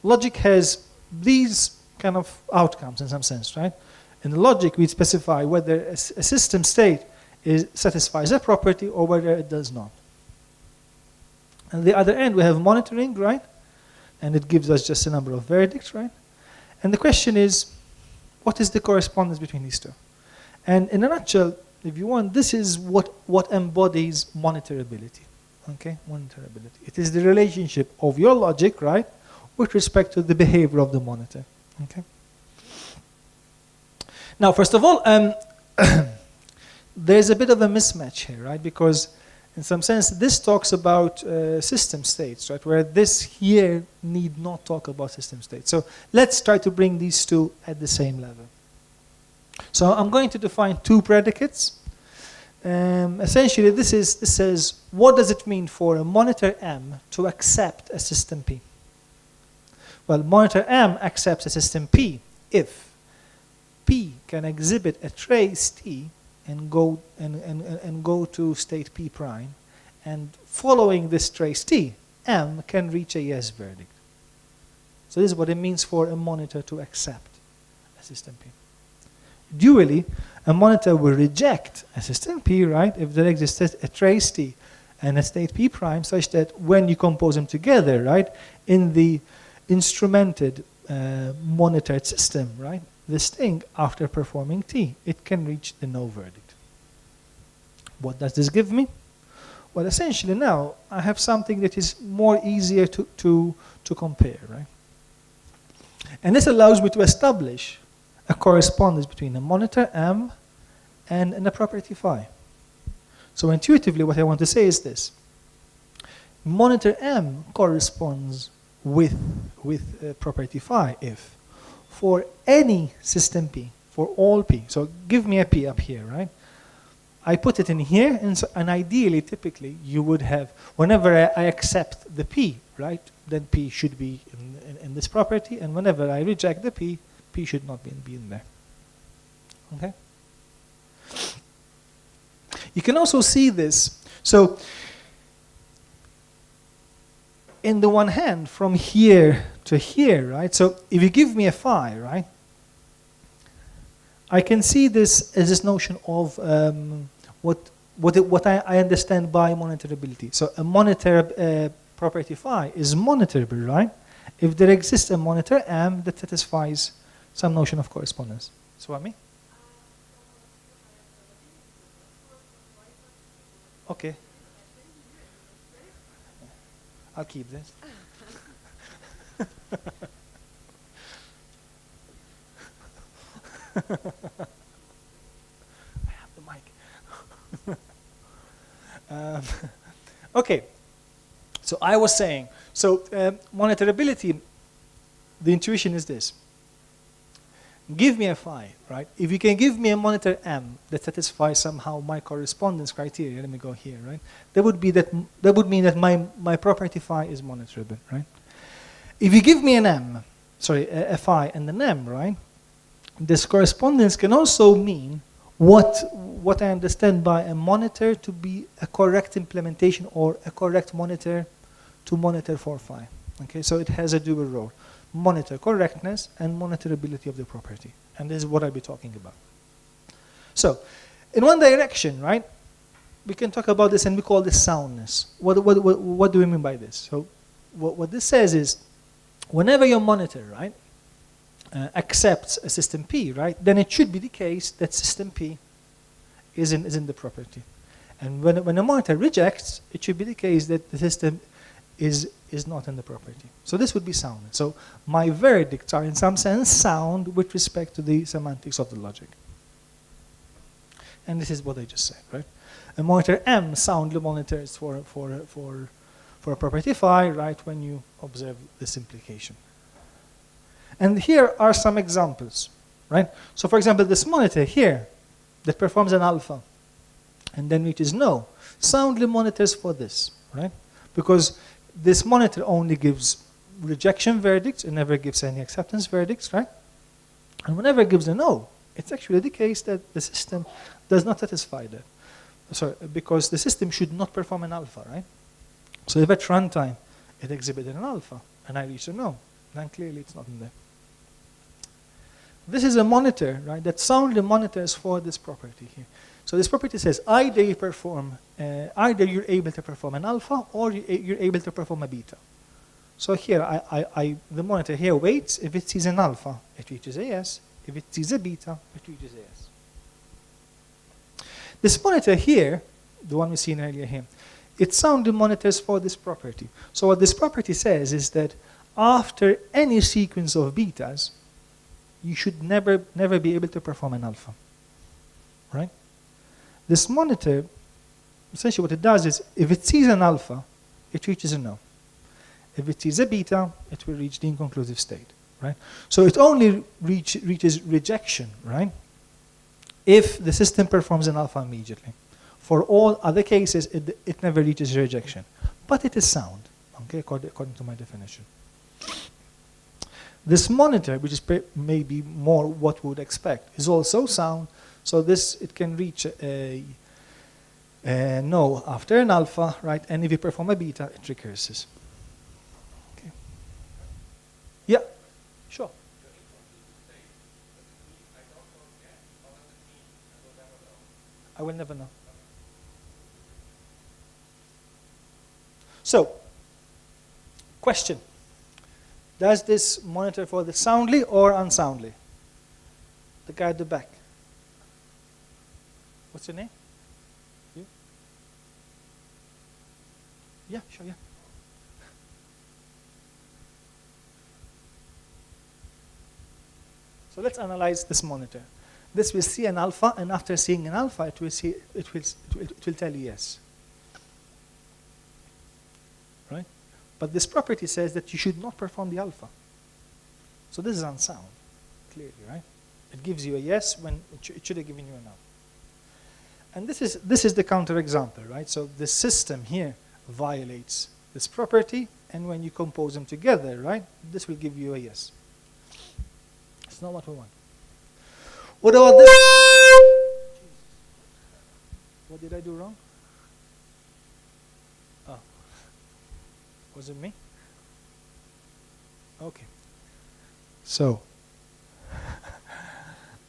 Logic has these kind of outcomes in some sense, right? In the logic, we specify whether a system state satisfies a property or whether it does not. At the other end, we have monitoring, right? And it gives us just a number of verdicts, right? And the question is, what is the correspondence between these two? And in a nutshell, if you want, this is what embodies monitorability, okay? Monitorability. It is the relationship of your logic, right, with respect to the behavior of the monitor, okay? Now, first of all, there's a bit of a mismatch here, right? Because In some sense, this talks about system states, right? Where this here need not talk about system states. So let's try to bring these two at the same level. So I'm going to define two predicates. Essentially, this says, what does it mean for a monitor M to accept a system P? Well, monitor M accepts a system P if P can exhibit a trace T and go to state P prime, and following this trace T, M can reach a yes verdict. So this is what it means for a monitor to accept a system P. Dually, a monitor will reject a system P, right, if there exists a trace T and a state P prime, such that when you compose them together, right, in the instrumented monitored system, right, this thing, after performing T, it can reach the no verdict. What does this give me? Well, essentially now, I have something that is more easier to compare, right? And this allows me to establish a correspondence between a monitor M and a property phi. So intuitively, what I want to say is this. Monitor M corresponds with property phi if for any system P, for all P. So give me a P up here, right? I put it in here, and ideally, typically, you would have, whenever I accept the P, right, then P should be in this property, and whenever I reject the P, P should not be in there. Okay? You can also see this. So, in the one hand, from here to here, right? So, if you give me a phi, right, I can see this as this notion of what I understand by monitorability. So, a monitor property phi is monitorable, right, if there exists a monitor M that satisfies some notion of correspondence. So, what I mean? Okay. I'll keep this. I have the mic. Okay. So I was saying, so monitorability, the intuition is this. Give me a phi, right? If you can give me a monitor M that satisfies somehow my correspondence criteria, let me go here, right? That would mean that my property phi is monitorable, right? If you give me an M, sorry, a phi and an M, right? This correspondence can also mean what I understand by a monitor to be a correct implementation or a correct monitor to monitor for phi. Okay, so it has a dual role. Monitor correctness and monitorability of the property. And this is what I'll be talking about. So, in one direction, right, we can talk about this and we call this soundness. What do we mean by this? So, what this says is, whenever your monitor, right, accepts a system P, right, then it should be the case that system P is in the property. And when a monitor rejects, it should be the case that the system is not in the property. So this would be sound. So my verdicts are in some sense sound with respect to the semantics of the logic. And this is what I just said, right? A monitor M soundly monitors for a property phi, right, when you observe this implication. And here are some examples, right? So for example, this monitor here that performs an alpha and then reaches no, soundly monitors for this, right? Because this monitor only gives rejection verdicts and never gives any acceptance verdicts, right? And whenever it gives a no, it's actually the case that the system does not satisfy that. Sorry, because the system should not perform an alpha, right? So if at runtime it exhibited an alpha and I reach a no, then clearly it's not in there. This is a monitor, right, that soundly monitors for this property here. So this property says either you're able to perform an alpha or you're able to perform a beta. So here, the monitor here waits. If it sees an alpha, it reaches a yes. If it sees a beta, it reaches a yes. This monitor here, the one we seen earlier here, it soundly monitors for this property. So what this property says is that after any sequence of betas, you should never be able to perform an alpha, right? This monitor essentially what it does is, if it sees an alpha, it reaches a no. If it sees a beta, it will reach the inconclusive state, right? So it only reaches rejection, right, if the system performs an alpha immediately. For all other cases, it never reaches rejection. But it is sound, okay, according to my definition. This monitor, which is maybe more what we would expect, is also sound. So this, it can reach a no after an alpha, right? And if you perform a beta, it recurses. Okay. Yeah, sure. I will never know. So, question. Does this monitor for the soundly or unsoundly? The guy at the back. What's your name? You? Yeah, sure, yeah. So let's analyze this monitor. This will see an alpha, and after seeing an alpha, it will tell you yes. Right? But this property says that you should not perform the alpha. So this is unsound, clearly, right? It gives you a yes when it should have given you a no. And this is the counterexample, right? So the system here violates this property, and when you compose them together, right, this will give you a yes. It's not what we want. What about this? What did I do wrong? Oh. Was it me? Okay. So,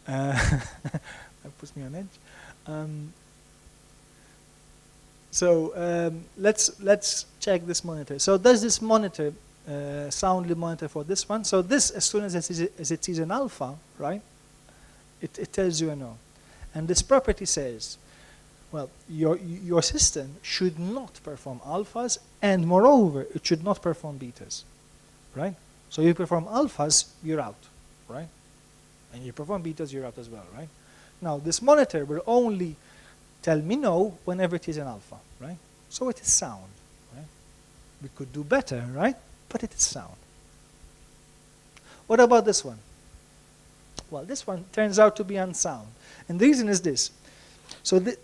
that puts me on edge. Let's check this monitor. So does this monitor soundly monitor for this one? So this, as soon as it sees an alpha, right, it tells you a no. And this property says, well, your system should not perform alphas, and moreover, it should not perform betas, right? So you perform alphas, you're out, right? And you perform betas, you're out as well, right? Now, this monitor will only tell me no whenever it is an alpha, right? So it is sound, right? We could do better, right? But it is sound. What about this one? Well, this one turns out to be unsound. And the reason is this. So the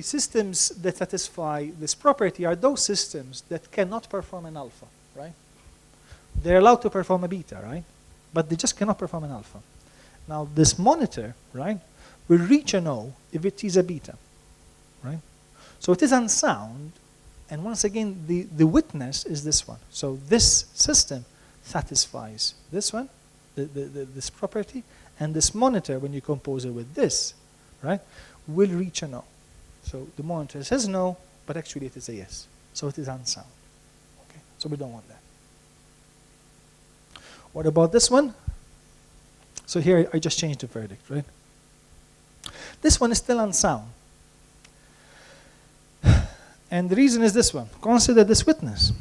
systems that satisfy this property are those systems that cannot perform an alpha, right? They're allowed to perform a beta, right? But they just cannot perform an alpha. Now, this monitor, right, will reach a no if it is a beta, right? So it is unsound, and once again, the witness is this one. So this system satisfies this one, this property, and this monitor, when you compose it with this, right, will reach a no. So the monitor says no, but actually it is a yes. So it is unsound. Okay, so we don't want that. What about this one? So here I just changed the verdict, right? This one is still unsound. And the reason is this one. Consider this witness.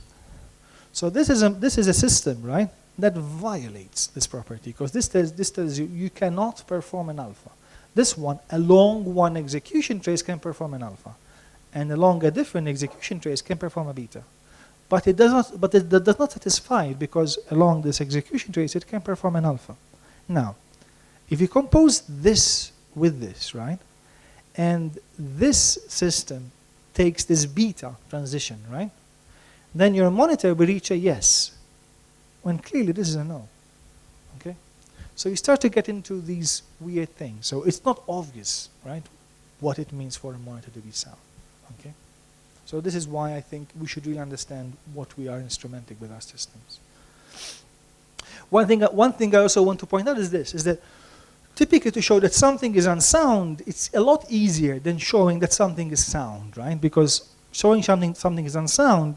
So this is a system, right, that violates this property, because this tells you cannot perform an alpha. This one, along one execution trace, can perform an alpha, and along a different execution trace can perform a beta. But it does not. But it does not satisfy it, because along this execution trace it can perform an alpha. Now, if you compose this with this, right, and this system takes this beta transition, right, then your monitor will reach a yes, when clearly this is a no. Okay? So you start to get into these weird things. So it's not obvious, right, what it means for a monitor to be sound. Okay? So this is why I think we should really understand what we are instrumenting with our systems. One thing I also want to point out is this, is that typically to show that something is unsound, it's a lot easier than showing that something is sound, right? Because showing something is unsound,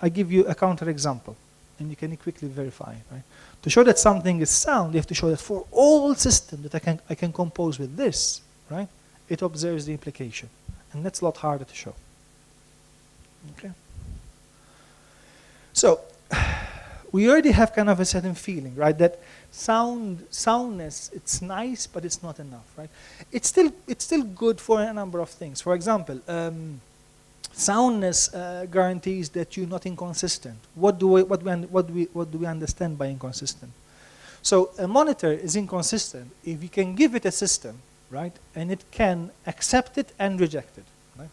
I give you a counterexample, and you can quickly verify, right? To show that something is sound, you have to show that for all systems that I can compose with this, right, it observes the implication. And that's a lot harder to show. Okay? So, we already have kind of a certain feeling, right? That soundness, it's nice, but it's not enough, right? It's still good for a number of things. For example, soundness guarantees that you're not inconsistent. What do we understand by inconsistent? So a monitor is inconsistent if you can give it a system, right, and it can accept it and reject it, right?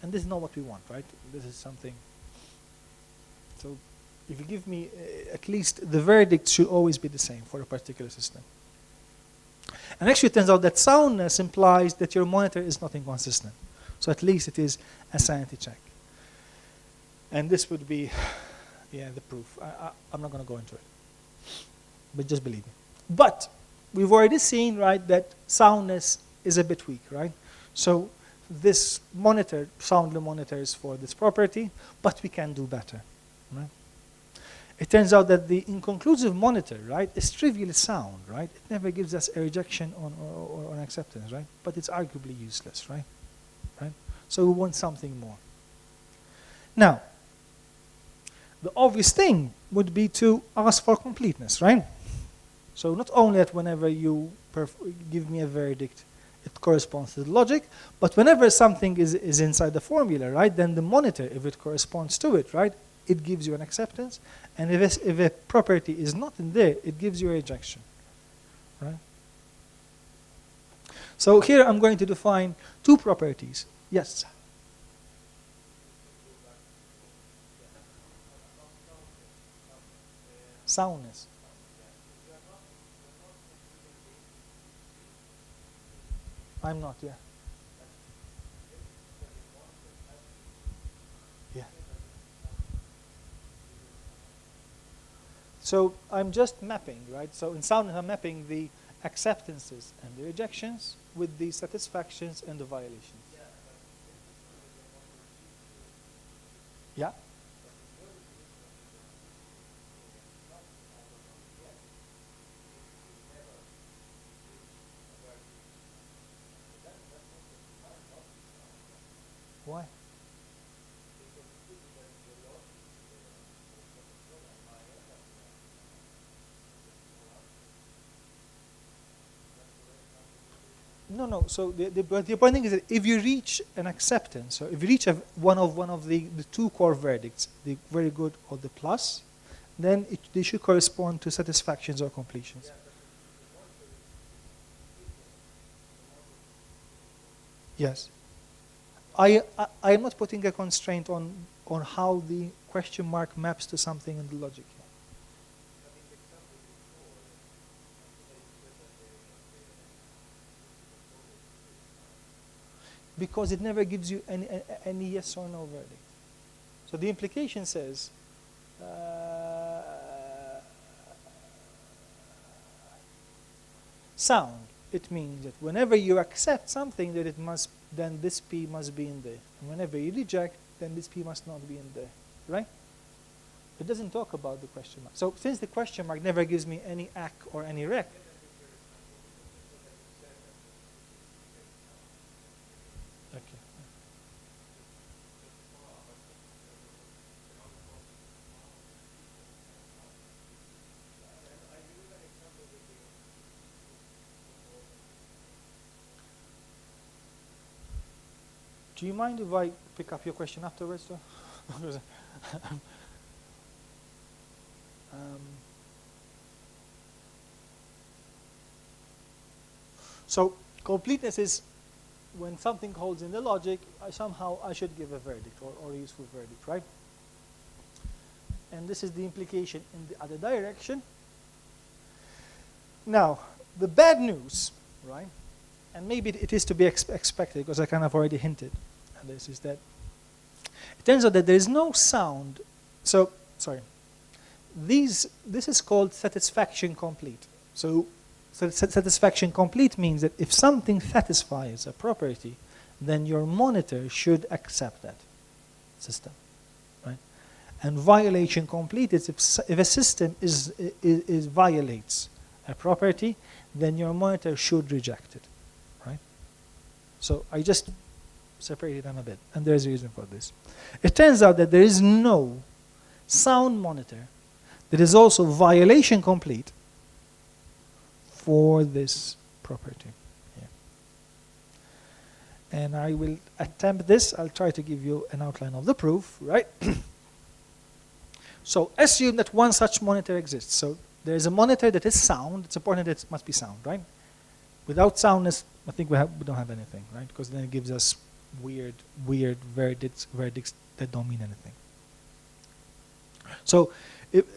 And this is not what we want, right? This is something. So if you give me at least the verdict should always be the same for a particular system. And actually it turns out that soundness implies that your monitor is not inconsistent. So at least it is a sanity check. And this would be, yeah, the proof. I'm not going to go into it. But just believe me. But we've already seen, right, that soundness is a bit weak, right? So this monitor soundly monitors for this property, but we can do better, right? It turns out that the inconclusive monitor, right, is trivially sound, right? It never gives us a rejection or an acceptance, right? But it's arguably useless, right? Right? So we want something more. Now, the obvious thing would be to ask for completeness, right? So not only that whenever you give me a verdict, it corresponds to the logic, but whenever something is inside the formula, right, then the monitor, if it corresponds to it, right, it gives you an acceptance. And if a property is not in there, it gives you a rejection, right? So here I'm going to define two properties. Yes? Soundness. I'm not, yeah. Yeah. So I'm just mapping, right? So in soundness, I'm mapping the acceptances and the rejections with the satisfactions and the violations. Yeah? Why? No. So the point thing is that if you reach an acceptance, so if you reach one of the two core verdicts, the very good or the plus, then they should correspond to satisfactions or completions. Yes. I am not putting a constraint on how the question mark maps to something in the logic. Because it never gives you any yes or no verdict. So the implication says, sound. It means that whenever you accept something, that then this P must be in there. And whenever you reject, then this P must not be in there, right? It doesn't talk about the question mark. So since the question mark never gives me any ACK or any REC, okay. Do you mind if I pick up your question afterwards, though? So completeness is when something holds in the logic, I should give a verdict or a useful verdict, right? And this is the implication in the other direction. Now, the bad news, right? And maybe it is to be expected because I kind of already hinted at this, is that it turns out that there is no sound. So, sorry. This is called satisfaction complete. So satisfaction complete means that if something satisfies a property, then your monitor should accept that system, right? And violation complete is if a system violates a property, then your monitor should reject it, right? So I just separated them a bit, and there's a reason for this. It turns out that there is no sound monitor that is also violation complete for this property. Yeah. And I will attempt this. I'll try to give you an outline of the proof, right? So assume that one such monitor exists. So there is a monitor that is sound. It's important that it must be sound, right? Without soundness, I think we don't have anything, right? Because then it gives us weird verdicts that don't mean anything. So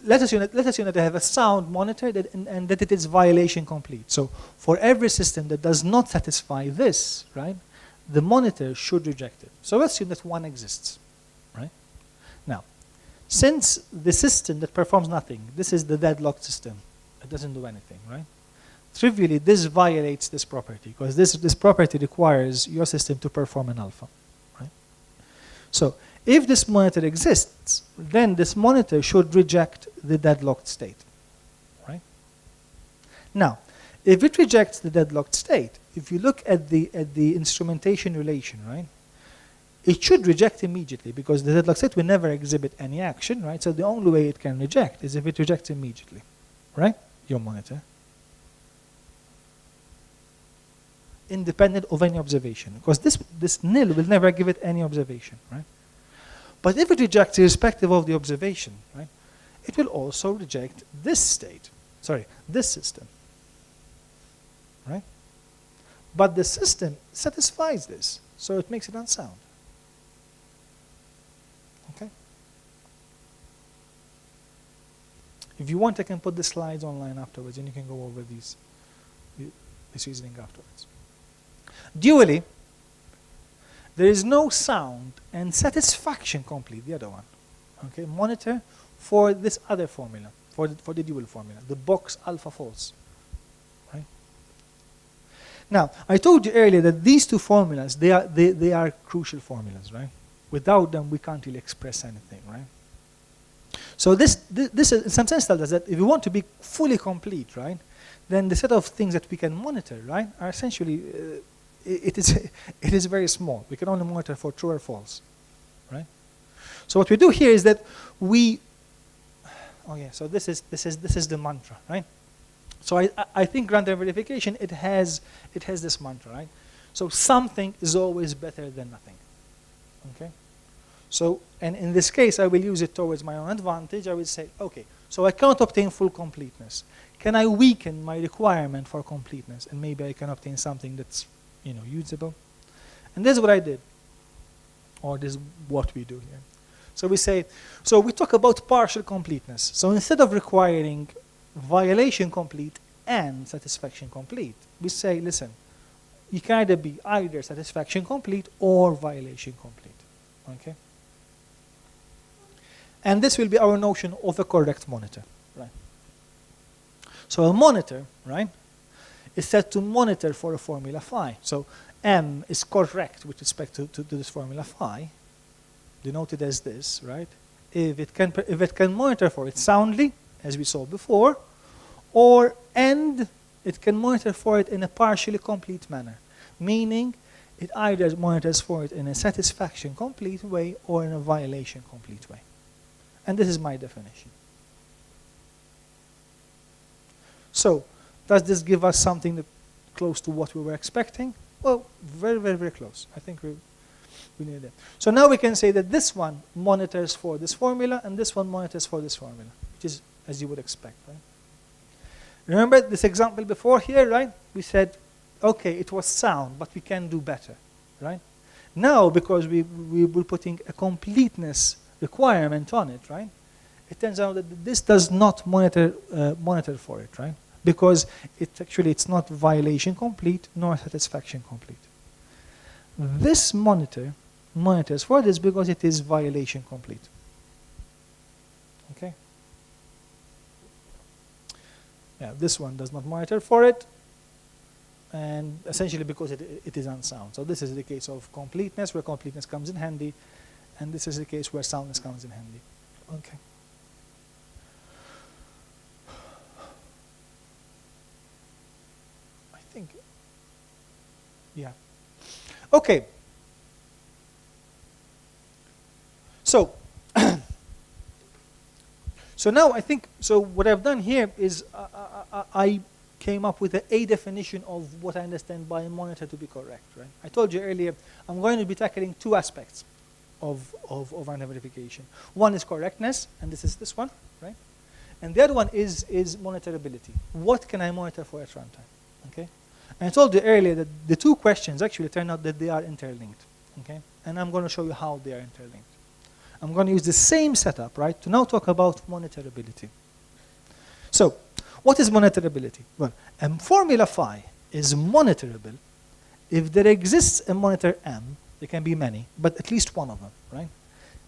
let's assume that I have a sound monitor and that it is violation complete. So for every system that does not satisfy this, right, the monitor should reject it. So let's assume that one exists, right? Now, since the system that performs nothing, this is the deadlocked system, it doesn't do anything, right? Trivially, this violates this property because this property requires your system to perform an alpha, right? So if this monitor exists, then this monitor should reject the deadlocked state, right? Now, if it rejects the deadlocked state, if you look at the instrumentation relation, right, it should reject immediately because the deadlocked state will never exhibit any action, right? So the only way it can reject is if it rejects immediately, right? Your monitor. Independent of any observation, because this nil will never give it any observation, right? But if it rejects irrespective of the observation, right, it will also reject this state, this system, right? But the system satisfies this, so it makes it unsound. Okay? If you want, I can put the slides online afterwards, and you can go over this reasoning afterwards. Dually, there is no sound and satisfaction complete, the other one. Okay, monitor for this other formula, for the dual formula, the box alpha false. Right? Now, I told you earlier that these two formulas, they are crucial formulas, right? Without them, we can't really express anything, right? So this in some sense tells us that if we want to be fully complete, right, then the set of things that we can monitor, right, are essentially it is very small. We can only monitor for true or false, right? So what we do here is that so this is the mantra, right? So I think runtime verification it has this mantra, right? So something is always better than nothing. Okay? So and in this case I will use it towards my own advantage. I will say, okay, so I cannot obtain full completeness. Can I weaken my requirement for completeness? And maybe I can obtain something that's usable. And this is what I did. Or this is what we do here. So we say, so we talk about partial completeness. So instead of requiring violation complete and satisfaction complete, we say, listen, you can either be either satisfaction complete or violation complete. Okay? And this will be our notion of a correct monitor. Right? So a monitor, right, is set to monitor for a formula phi. So M is correct with respect to this formula phi, denoted as this, right? If it can monitor for it soundly, as we saw before, and it can monitor for it in a partially complete manner, meaning it either monitors for it in a satisfaction complete way or in a violation complete way. And this is my definition. So, does this give us something that close to what we were expecting? Well, very, very, very close. I think we need that. So now we can say that this one monitors for this formula and this one monitors for this formula, which is as you would expect, right? Remember this example before here, right? We said, okay, it was sound, but we can do better, right? Now, because we were putting a completeness requirement on it, right? It turns out that this does not monitor for it, right? Because it's not violation complete nor satisfaction complete. This monitor monitors for this because it is violation complete. Okay? Yeah, this one does not monitor for it, and essentially because it is unsound. So this is the case of completeness, where completeness comes in handy, and this is the case where soundness comes in handy. Okay. Yeah. Okay. So So now I think, so what I've done here is I came up with a definition of what I understand by a monitor to be correct, right? I told you earlier, I'm going to be tackling two aspects of runtime verification. One is correctness, and this is this one, right? And the other one is monitorability. What can I monitor for at runtime, okay? And I told you earlier that the two questions actually turn out that they are interlinked, okay? And I'm going to show you how they are interlinked. I'm going to use the same setup, right, to now talk about monitorability. So, what is monitorability? Well, a formula phi is monitorable if there exists a monitor M, there can be many, but at least one of them, right,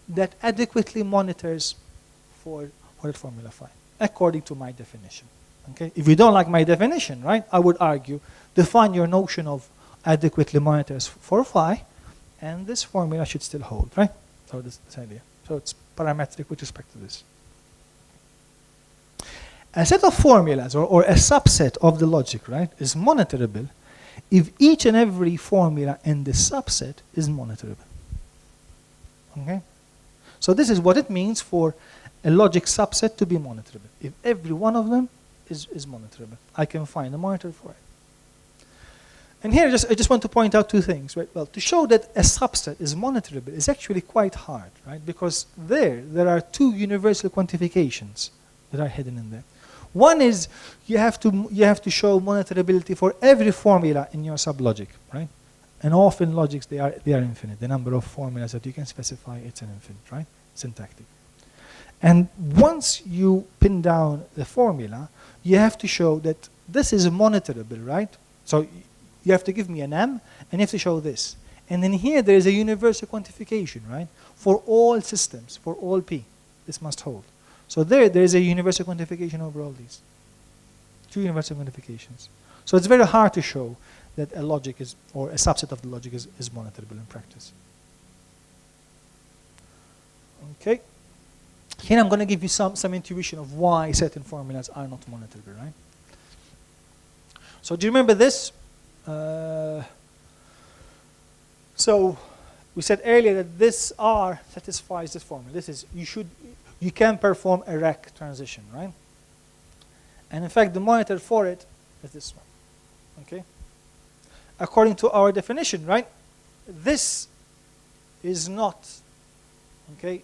that adequately monitors for that formula phi, according to my definition. Okay? If you don't like my definition, right, I would argue, define your notion of adequately monitors for phi, and this formula should still hold, right? So this idea. So it's parametric with respect to this. A set of formulas, or a subset of the logic, right, is monitorable if each and every formula in this subset is monitorable. Okay? So this is what it means for a logic subset to be monitorable. If every one of them is monitorable, I can find a monitor for it. And here I just want to point out two things, right? Well, to show that a subset is monitorable is actually quite hard, right? Because there are two universal quantifications that are hidden in there. One is you have to show monitorability for every formula in your sublogic, right? And often logics they are infinite. The number of formulas that you can specify, it's an infinite, right? Syntactic. And once you pin down the formula, you have to show that this is monitorable, right? So you have to give me an M, and you have to show this. And then here there is a universal quantification, right? For all systems, for all P, this must hold. So there is a universal quantification over all these. Two universal quantifications. So it's very hard to show that a logic is, or a subset of the logic is monitorable in practice. Okay. Here I'm going to give you some intuition of why certain formulas are not monitorable, right? So do you remember this? So we said earlier that this R satisfies this formula. This is, you can perform a rec transition, right? And in fact, the monitor for it is this one, okay? According to our definition, right? This is not, okay,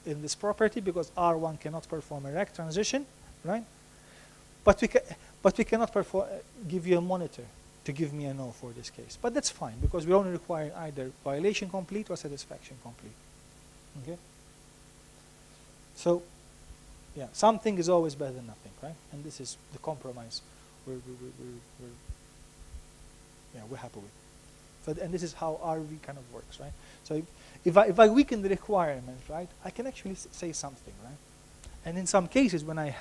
in this property because R1 cannot perform a rec transition, right? But we cannot give you a monitor to give me a no for this case. But that's fine because we only require either violation complete or satisfaction complete. Okay? So, yeah, something is always better than nothing, right? And this is the compromise we're happy with. So, and this is how RV kind of works, right? So if I weaken the requirement, right, I can actually say something, right? And in some cases when I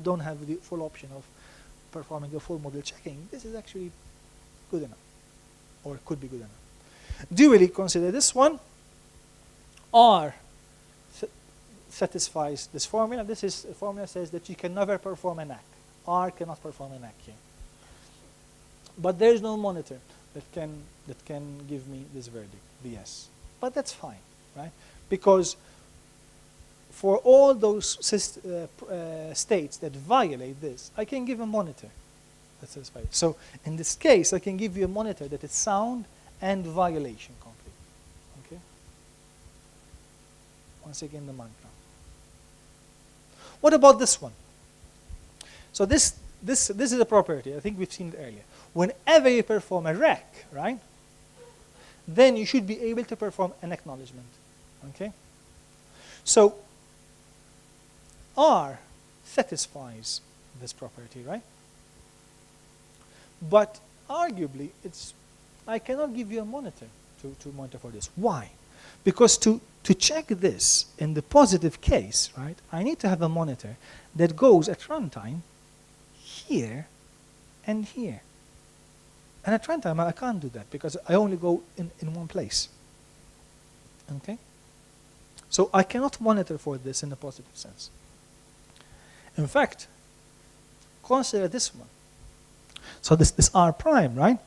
don't have the full option of performing the full model checking, this is actually good enough, or could be good enough. Dually consider this one. R satisfies this formula. This is a formula says that you can never perform an ACK. R cannot perform an ACK here. But there is no monitor that can give me this verdict, BS. But that's fine, right? Because for all those states that violate this, I can give a monitor that satisfies it. So in this case, I can give you a monitor that is sound and violation complete. Okay? Once again, the mantra. What about this one? So this is a property. I think we've seen it earlier. Whenever you perform a rec, right, then you should be able to perform an acknowledgement. Okay? So R satisfies this property, right? But arguably, I cannot give you a monitor to monitor for this. Why? Because to check this in the positive case, right, I need to have a monitor that goes at runtime here and here. And at runtime, I can't do that because I only go in one place. Okay? So I cannot monitor for this in a positive sense. In fact, consider this one. So this R prime, right,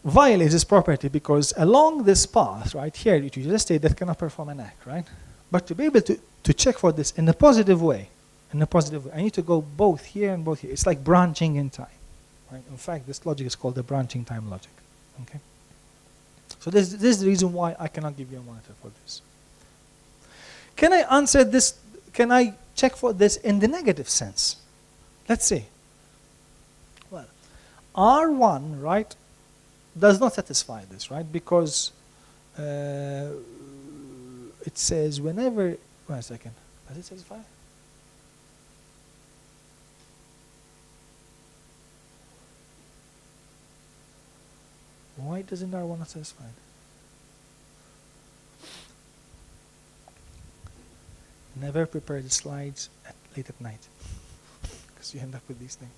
violates this property because along this path, right, here, you just state that cannot perform an ACK, right? But to be able to check for this in a positive way, I need to go both here and both here. It's like branching in time. Right? In fact, this logic is called the branching time logic. Okay. So this is the reason why I cannot give you a monitor for this. Can I answer this? Can I check for this in the negative sense? Let's see. Well, R1, right, does not satisfy this, right? Because it says whenever, wait a second, does it satisfy? Why doesn't R1 not satisfy? Never prepare the slides late at night, because you end up with these things.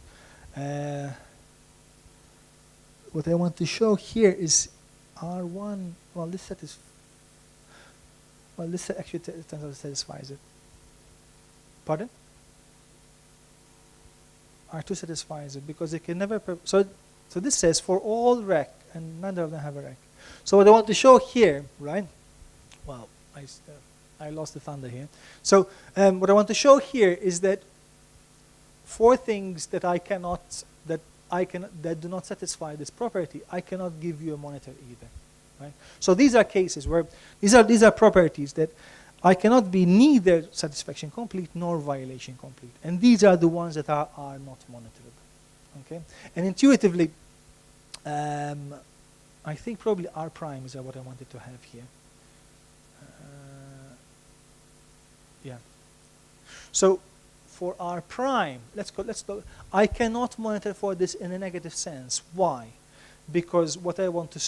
What I want to show here is R1. Well, this set is. Well, this set actually turns out satisfies it. Pardon? R2 satisfies it because it can never. So this says for all rec, and neither of them have a rec. So what I want to show here, right? Well, I lost the thunder here. So what I want to show here is that for things that that do not satisfy this property, I cannot give you a monitor either. Right? So these are cases where these are properties that I cannot be neither satisfaction complete nor violation complete, and these are the ones that are not monitorable. Okay, and intuitively, I think probably R prime is what I wanted to have here. Yeah. So for R prime, let's go. I cannot monitor for this in a negative sense. Why? Because what I want to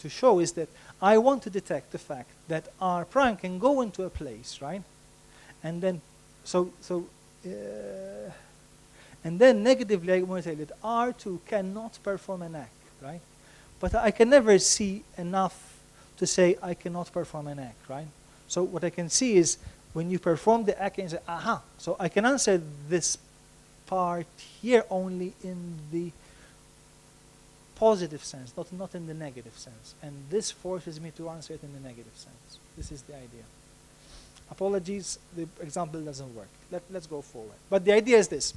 show is that I want to detect the fact that R prime can go into a place, right? And then and then negatively I monitor that R2 cannot perform an act, right? But I can never see enough to say I cannot perform an act, right? So what I can see is when you perform the act and say, aha, so I can answer this part here only in the positive sense, not in the negative sense. And this forces me to answer it in the negative sense. This is the idea. Apologies, the example doesn't work. Let's go forward. But the idea is this.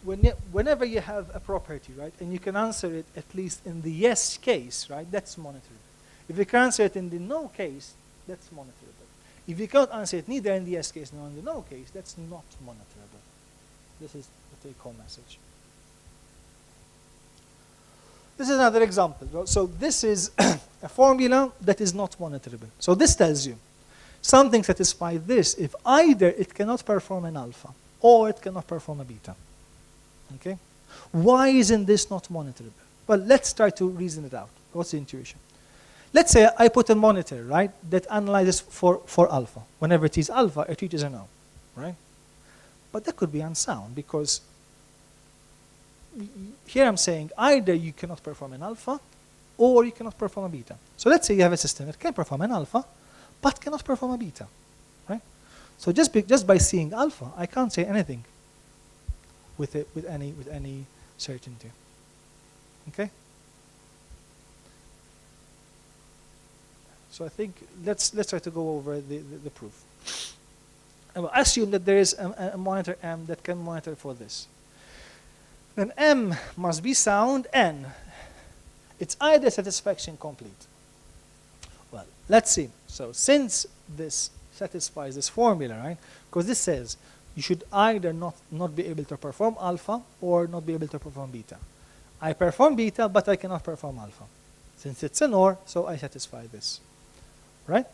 Whenever you have a property, right, and you can answer it at least in the yes case, right, that's monitorable. If you can answer it in the no case, that's monitorable. If you can't answer it neither in the yes case nor in the no case, that's not monitorable. This is the take-home message. This is another example. So this is a formula that is not monitorable. So this tells you something satisfies this if either it cannot perform an alpha or it cannot perform a beta. Okay? Why isn't this not monitorable? Well, let's try to reason it out. What's the intuition? Let's say I put a monitor, right, that analyzes for alpha. Whenever it is alpha, it reaches a no, right? But that could be unsound because here I'm saying either you cannot perform an alpha or you cannot perform a beta. So let's say you have a system that can perform an alpha but cannot perform a beta, right? So just by seeing alpha, I can't say anything with any certainty. Okay? So I think let's try to go over the proof. And we'll assume that there is a monitor M that can monitor for this. Then M must be sound and it's either satisfaction complete. Well, let's see. So since this satisfies this formula, right? Because this says you should either not be able to perform alpha or not be able to perform beta. I perform beta, but I cannot perform alpha. Since it's an OR, so I satisfy this. Right?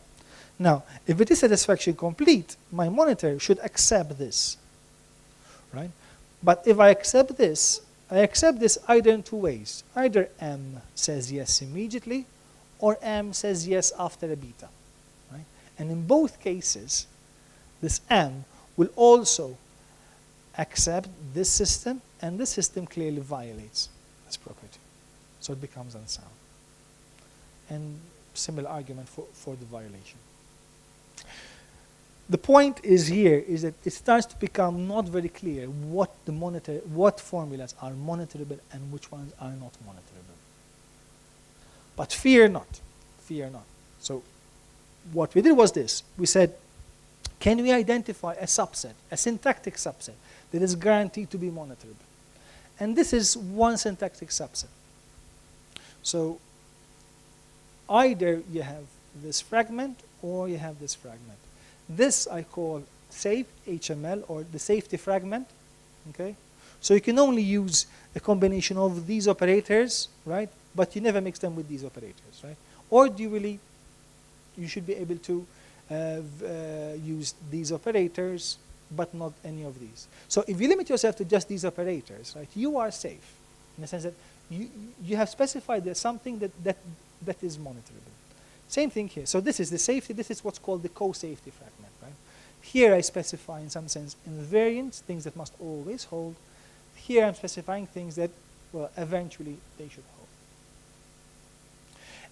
Now, if it is satisfaction complete, my monitor should accept this. Right? But if I accept this either in two ways. Either M says yes immediately, or M says yes after a beta. Right? And in both cases, this M will also accept this system, and this system clearly violates this property. So it becomes unsound. And similar argument for the violation. The point is here is that it starts to become not very clear what formulas are monitorable and which ones are not monitorable. But fear not. So what we did was this. We said, can we identify a subset, a syntactic subset, that is guaranteed to be monitorable? And this is one syntactic subset. So either you have this fragment or you have this fragment. This I call safe HML, or the safety fragment. Okay? So you can only use a combination of these operators, right? But you never mix them with these operators, right? Or do you really, you should be able to use these operators, but not any of these. So if you limit yourself to just these operators, right, you are safe, in the sense that you have specified there's something that is monitorable. Same thing here. So this is the safety. This is what's called the co-safety fragment, right? Here I specify, in some sense, invariants, things that must always hold. Here I'm specifying things that, well, eventually they should hold.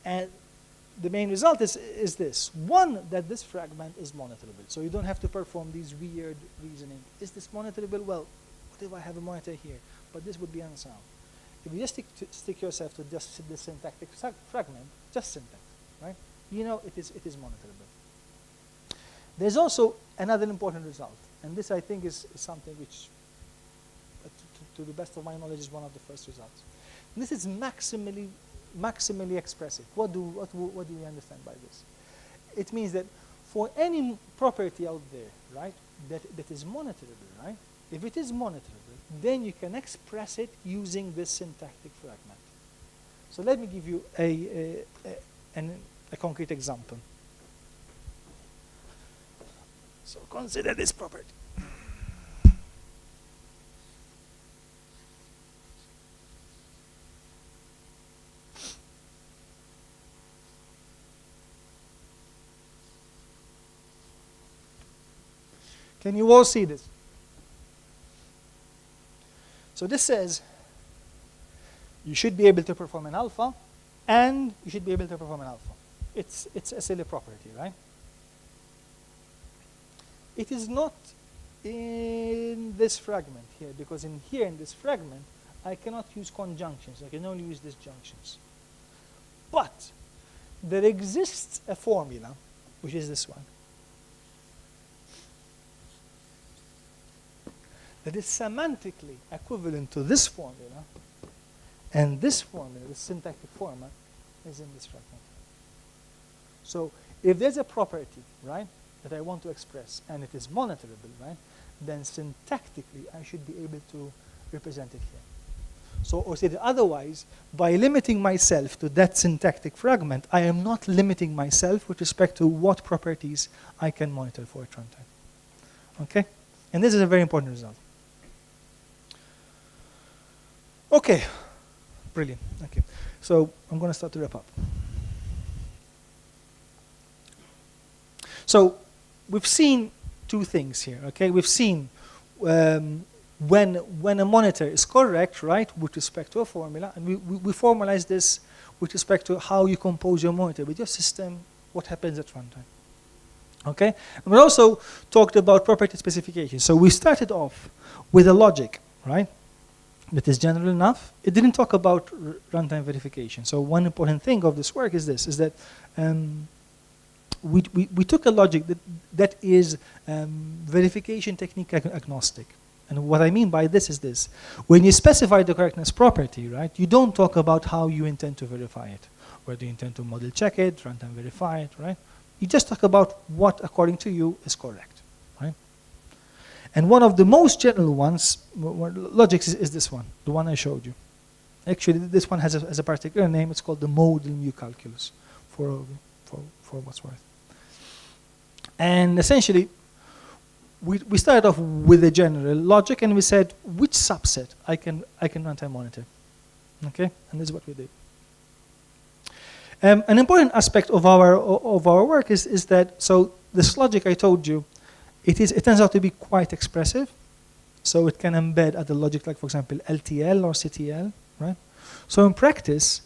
And the main result is this. One, that this fragment is monitorable. So you don't have to perform these weird reasoning. Is this monitorable? Well, what if I have a monitor here? But this would be unsound. If you just stick yourself to just the syntactic fragment, just syntax, right? You know it is monitorable. There's also another important result. And this, I think, is something which, to the best of my knowledge, is one of the first results. And this is maximally expressive. What do we understand by this? It means that for any property out there, right, that is monitorable, right? If it is monitorable, then you can express it using this syntactic fragment. So let me give you a concrete example. So consider this property. Can you all see this? So this says you should be able to perform an alpha, and you should be able to perform an alpha. It's a silly property, right? It is not in this fragment here, because in this fragment, I cannot use conjunctions. I can only use disjunctions. But there exists a formula, which is this one, that is semantically equivalent to this formula, and this formula, the syntactic format, is in this fragment. So if there's a property, right, that I want to express, and it is monitorable, right, then syntactically I should be able to represent it here. So, or said otherwise, by limiting myself to that syntactic fragment, I am not limiting myself with respect to what properties I can monitor for at runtime. Okay? And this is a very important result. Okay, brilliant. Okay, so I'm going to start to wrap up. So we've seen two things here. Okay, we've seen when a monitor is correct, right, with respect to a formula, and we formalize this with respect to how you compose your monitor with your system, what happens at runtime. Okay, and we also talked about property specification. So we started off with a logic, right, that is general enough. It didn't talk about runtime verification. So one important thing of this work is this, is that we took a logic that is verification technique agnostic. And what I mean by this is this. When you specify the correctness property, right, you don't talk about how you intend to verify it. Whether you intend to model check it, runtime verify it, right? You just talk about what, according to you, is correct, right? And one of the most general ones, logics, is this one, the one I showed you. Actually, this one has a particular name. It's called the modal mu calculus, for what's worth. And essentially, we started off with a general logic, and we said which subset I can runtime monitor. Okay, and this is what we did. An important aspect of our work is that, so this logic I told you, it turns out to be quite expressive. So it can embed other logic, like for example LTL or CTL, right? So in practice,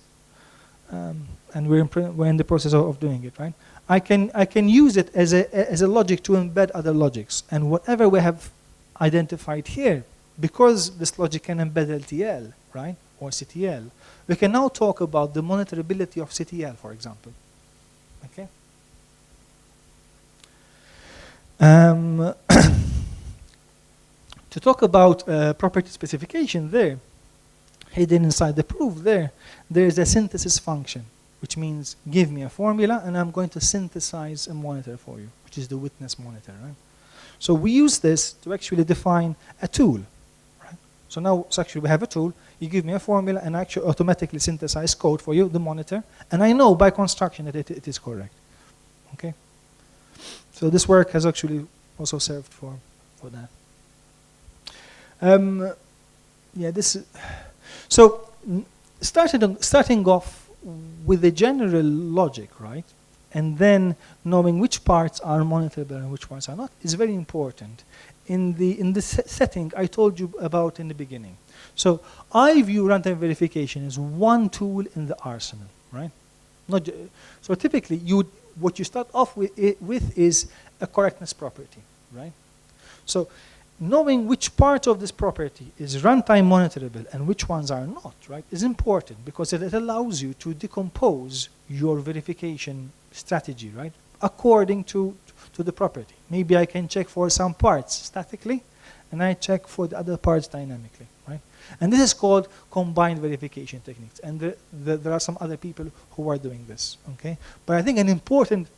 and we're in the process of doing it, right? I can use it as a logic to embed other logics, and whatever we have identified here, because this logic can embed LTL, right, or CTL, we can now talk about the monitorability of CTL, for example. Okay. Um, to talk about property specification there, hidden inside the proof there's a synthesis function, which means give me a formula and I'm going to synthesize a monitor for you, which is the witness monitor, right? So we use this to actually define a tool, right? So now, actually we have a tool, you give me a formula and I actually automatically synthesize code for you, the monitor, and I know by construction that it is correct, okay? So this work has actually also served for that. Yeah, this is, so starting off with the general logic, right? And then knowing which parts are monitorable and which parts are not is very important in the setting I told you about in the beginning. So I view runtime verification as one tool in the arsenal, right? So typically what you start off with is a correctness property, right? So knowing which part of this property is runtime monitorable and which ones are not, right, is important because it allows you to decompose your verification strategy, right, according to the property. Maybe I can check for some parts statically and I check for the other parts dynamically, right? And this is called combined verification techniques. And there are some other people who are doing this, okay? But I think an important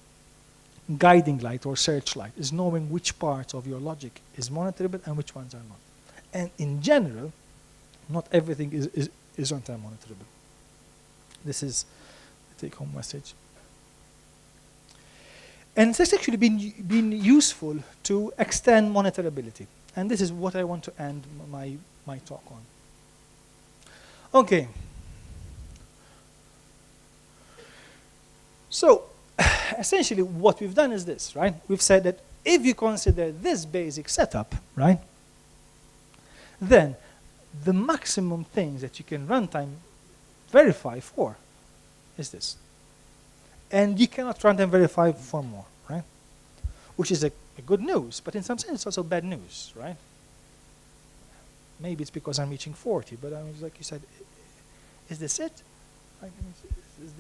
guiding light or searchlight is knowing which parts of your logic is monitorable and which ones are not. And in general, not everything is runtime monitorable. This is the take-home message. And it's actually been useful to extend monitorability. And this is what I want to end my talk on. Okay. So, essentially what we've done is this, right? We've said that if you consider this basic setup, right, then the maximum things that you can runtime verify for is this. And you cannot runtime verify for more, right? Which is a good news, but in some sense it's also bad news, right? Maybe it's because I'm reaching 40, but I mean, like you said, is this it? Right?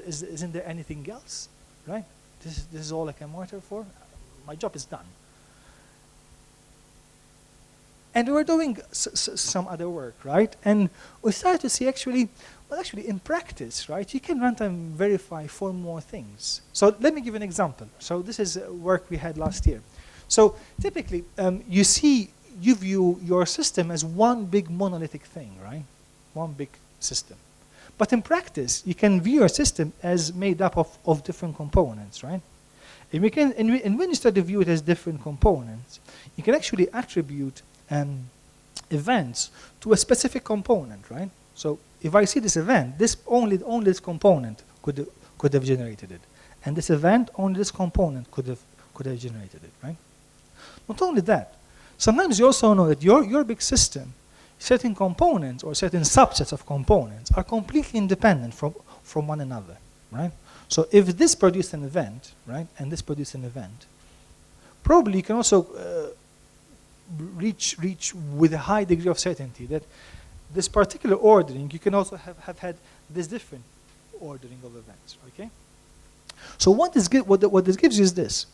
Isn't there anything else, right? This is all I can monitor for. My job is done. And we were doing some other work, right? And we started to see actually in practice, right, you can runtime verify for more things. So let me give an example. So this is work we had last year. So typically, you view your system as one big monolithic thing, right? One big system. But in practice, you can view your system as made up of different components, right? And when you start to view it as different components, you can actually attribute events to a specific component, right? So if I see this event, only this component could have generated it, and this event only this component could have generated it, right? Not only that, sometimes you also know that your big system, certain components or certain subsets of components are completely independent from one another, right? So if this produced an event, right, and this produced an event, probably you can also reach with a high degree of certainty that this particular ordering, you can also have had this different ordering of events, okay? So what this gives you is this.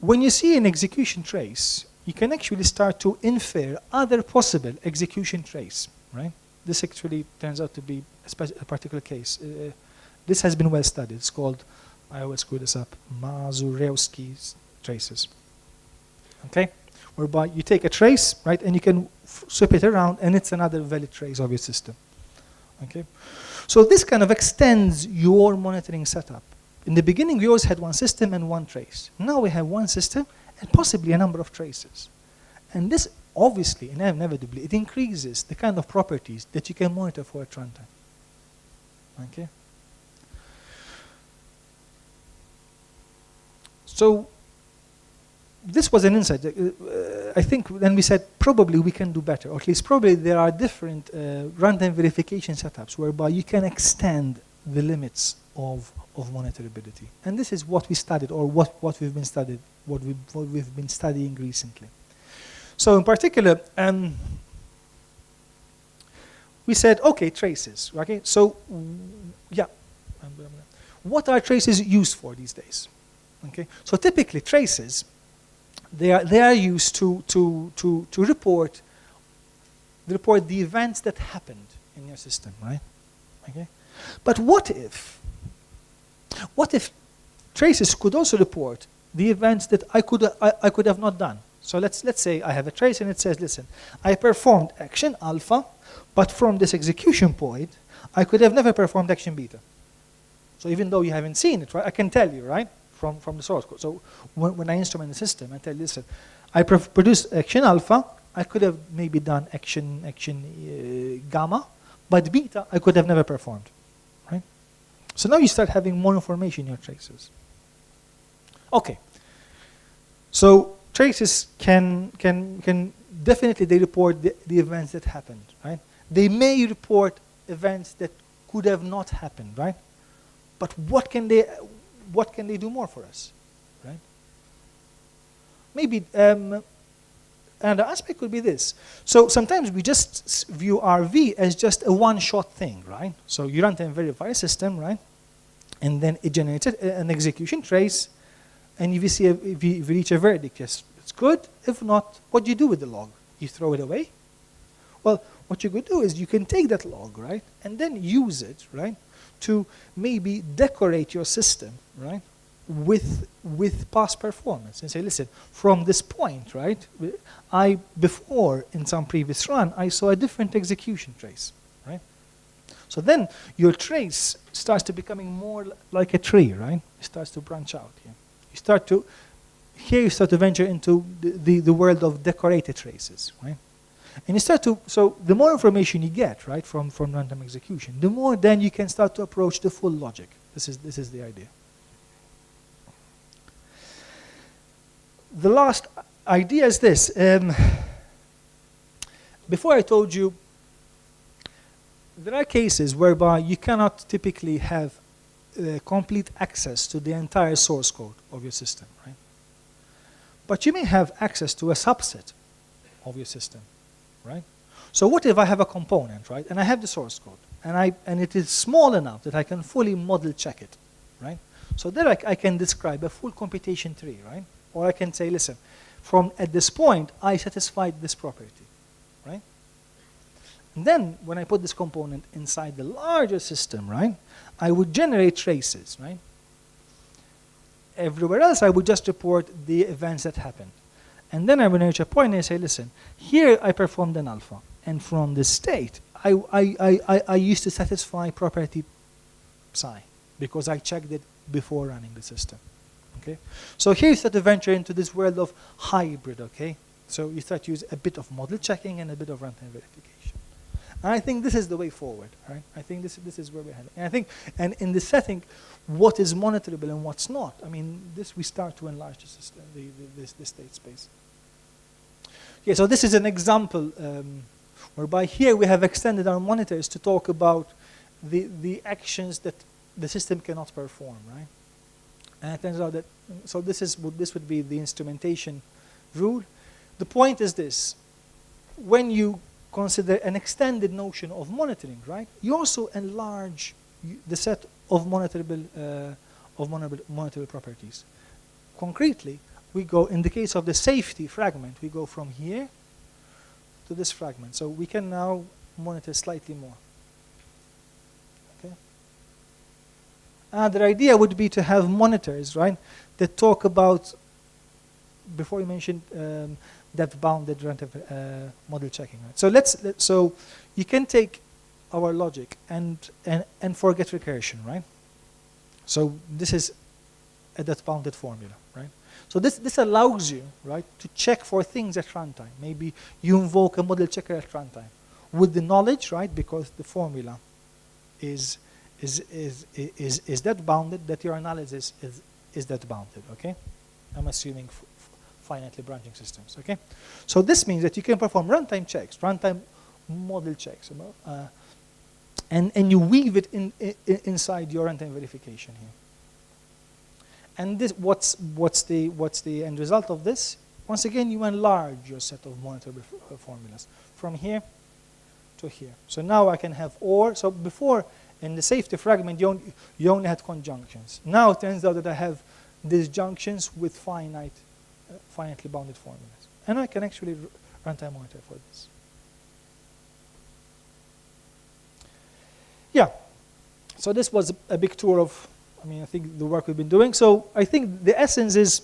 When you see an execution trace, you can actually start to infer other possible execution trace, right? This actually turns out to be a particular case. This has been well studied. It's called, I always screw this up, Mazurewski's traces, okay? Whereby you take a trace, right, and you can swap it around, and it's another valid trace of your system, okay? So this kind of extends your monitoring setup. In the beginning, we always had one system and one trace. Now we have one system and possibly a number of traces. And this, obviously, and inevitably, it increases the kind of properties that you can monitor for at runtime, okay? So this was an insight. I think then we said probably we can do better, or at least probably there are different runtime verification setups whereby you can extend the limits of monitorability. And this is what we studied, or what we've been studying recently. So in particular, we said, okay, traces. Okay, so yeah, what are traces used for these days? Okay, so typically traces they are used to report the events that happened in your system, right? Okay. But what if traces could also report the events that I could have not done? So let's say I have a trace and it says, listen, I performed action alpha, but from this execution point, I could have never performed action beta. So even though you haven't seen it, right, I can tell you, right, from the source code. So when I instrument the system, I tell you, listen, I produced action alpha, I could have maybe done action gamma, but beta I could have never performed, right? So now you start having more information in your traces. Okay. So traces can definitely they report the events that happened, right? They may report events that could have not happened, right? But what can they do more for us, right? Maybe another aspect could be this. So sometimes we just view RV as just a one-shot thing, right? So you runtime verify a system, right? And then it generates an execution trace, and if you see if you reach a verdict, yes, it's good. If not, what do you do with the log? You throw it away? Well, what you could do is you can take that log, right, and then use it, right, to maybe decorate your system, right, with past performance and say, listen, from this point, right, before in some previous run, I saw a different execution trace, right? So then your trace starts to becoming more like a tree, right? It starts to branch out here. You start to venture into the world of decorated traces, right? And you start to, so the more information you get, right, from runtime execution, the more then you can start to approach the full logic. This is the idea. The last idea is this. Before I told you, there are cases whereby you cannot typically have complete access to the entire source code of your system, right? But you may have access to a subset of your system, right? So what if I have a component, right, and I have the source code, and it is small enough that I can fully model check it, right? So there I can describe a full computation tree, right? Or I can say, listen, at this point, I satisfied this property, right? And then when I put this component inside the larger system, right, I would generate traces, right? Everywhere else, I would just report the events that happened. And then I would reach a point and I say, listen, here I performed an alpha. And from this state, I used to satisfy property psi because I checked it before running the system. Okay? So here you start to venture into this world of hybrid, okay? So you start to use a bit of model checking and a bit of runtime verification. And I think this is the way forward, right? I think this is where we're heading. And I think, and in this setting, what is monitorable and what's not, I mean, we start to enlarge the system, the state space. Okay, so this is an example whereby here we have extended our monitors to talk about the actions that the system cannot perform, right? And it turns out that, so this would be the instrumentation rule. The point is this: when you consider an extended notion of monitoring, right, you also enlarge the set of monitorable properties. Concretely, we go, in the case of the safety fragment, we go from here to this fragment. So we can now monitor slightly more. Okay. The idea would be to have monitors, right, that talk about, before you mentioned depth-bounded runtime model checking. Right? So so you can take our logic and forget recursion, right? So this is a depth-bounded formula, right? So this allows you, right, to check for things at runtime. Maybe you invoke a model checker at runtime with the knowledge, right, because the formula is that bounded, that your analysis is that bounded. Okay, I'm assuming finitely branching systems. Okay, so this means that you can perform runtime checks, runtime model checks, and you weave it inside your runtime verification here. And this, what's the end result of this? Once again, you enlarge your set of monitorable formulas from here to here. So now I can have OR. So before, in the safety fragment, you only had conjunctions. Now it turns out that I have disjunctions with finite finitely bounded formulas. And I can actually runtime monitor for this. Yeah, so this was a big tour of, I think the work we've been doing. So I think the essence is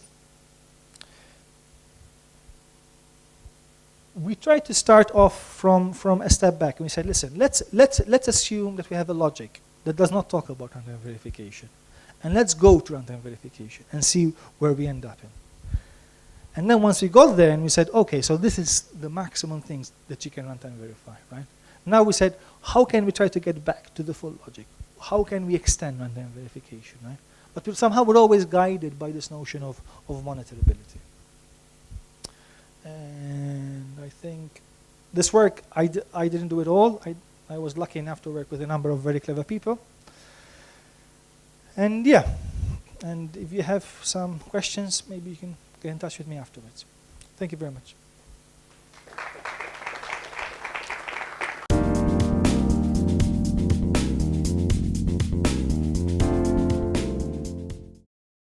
we tried to start off from a step back, and we said, listen, let's assume that we have a logic that does not talk about runtime verification, and let's go to runtime verification and see where we end up in. And then once we got there, and we said, okay, so this is the maximum things that you can runtime verify, right? Now we said, how can we try to get back to the full logic? How can we extend runtime verification, right? But somehow we're always guided by this notion of monitorability. And I think this work, I didn't do it all. I was lucky enough to work with a number of very clever people. And yeah, and if you have some questions, maybe you can get in touch with me afterwards. Thank you very much.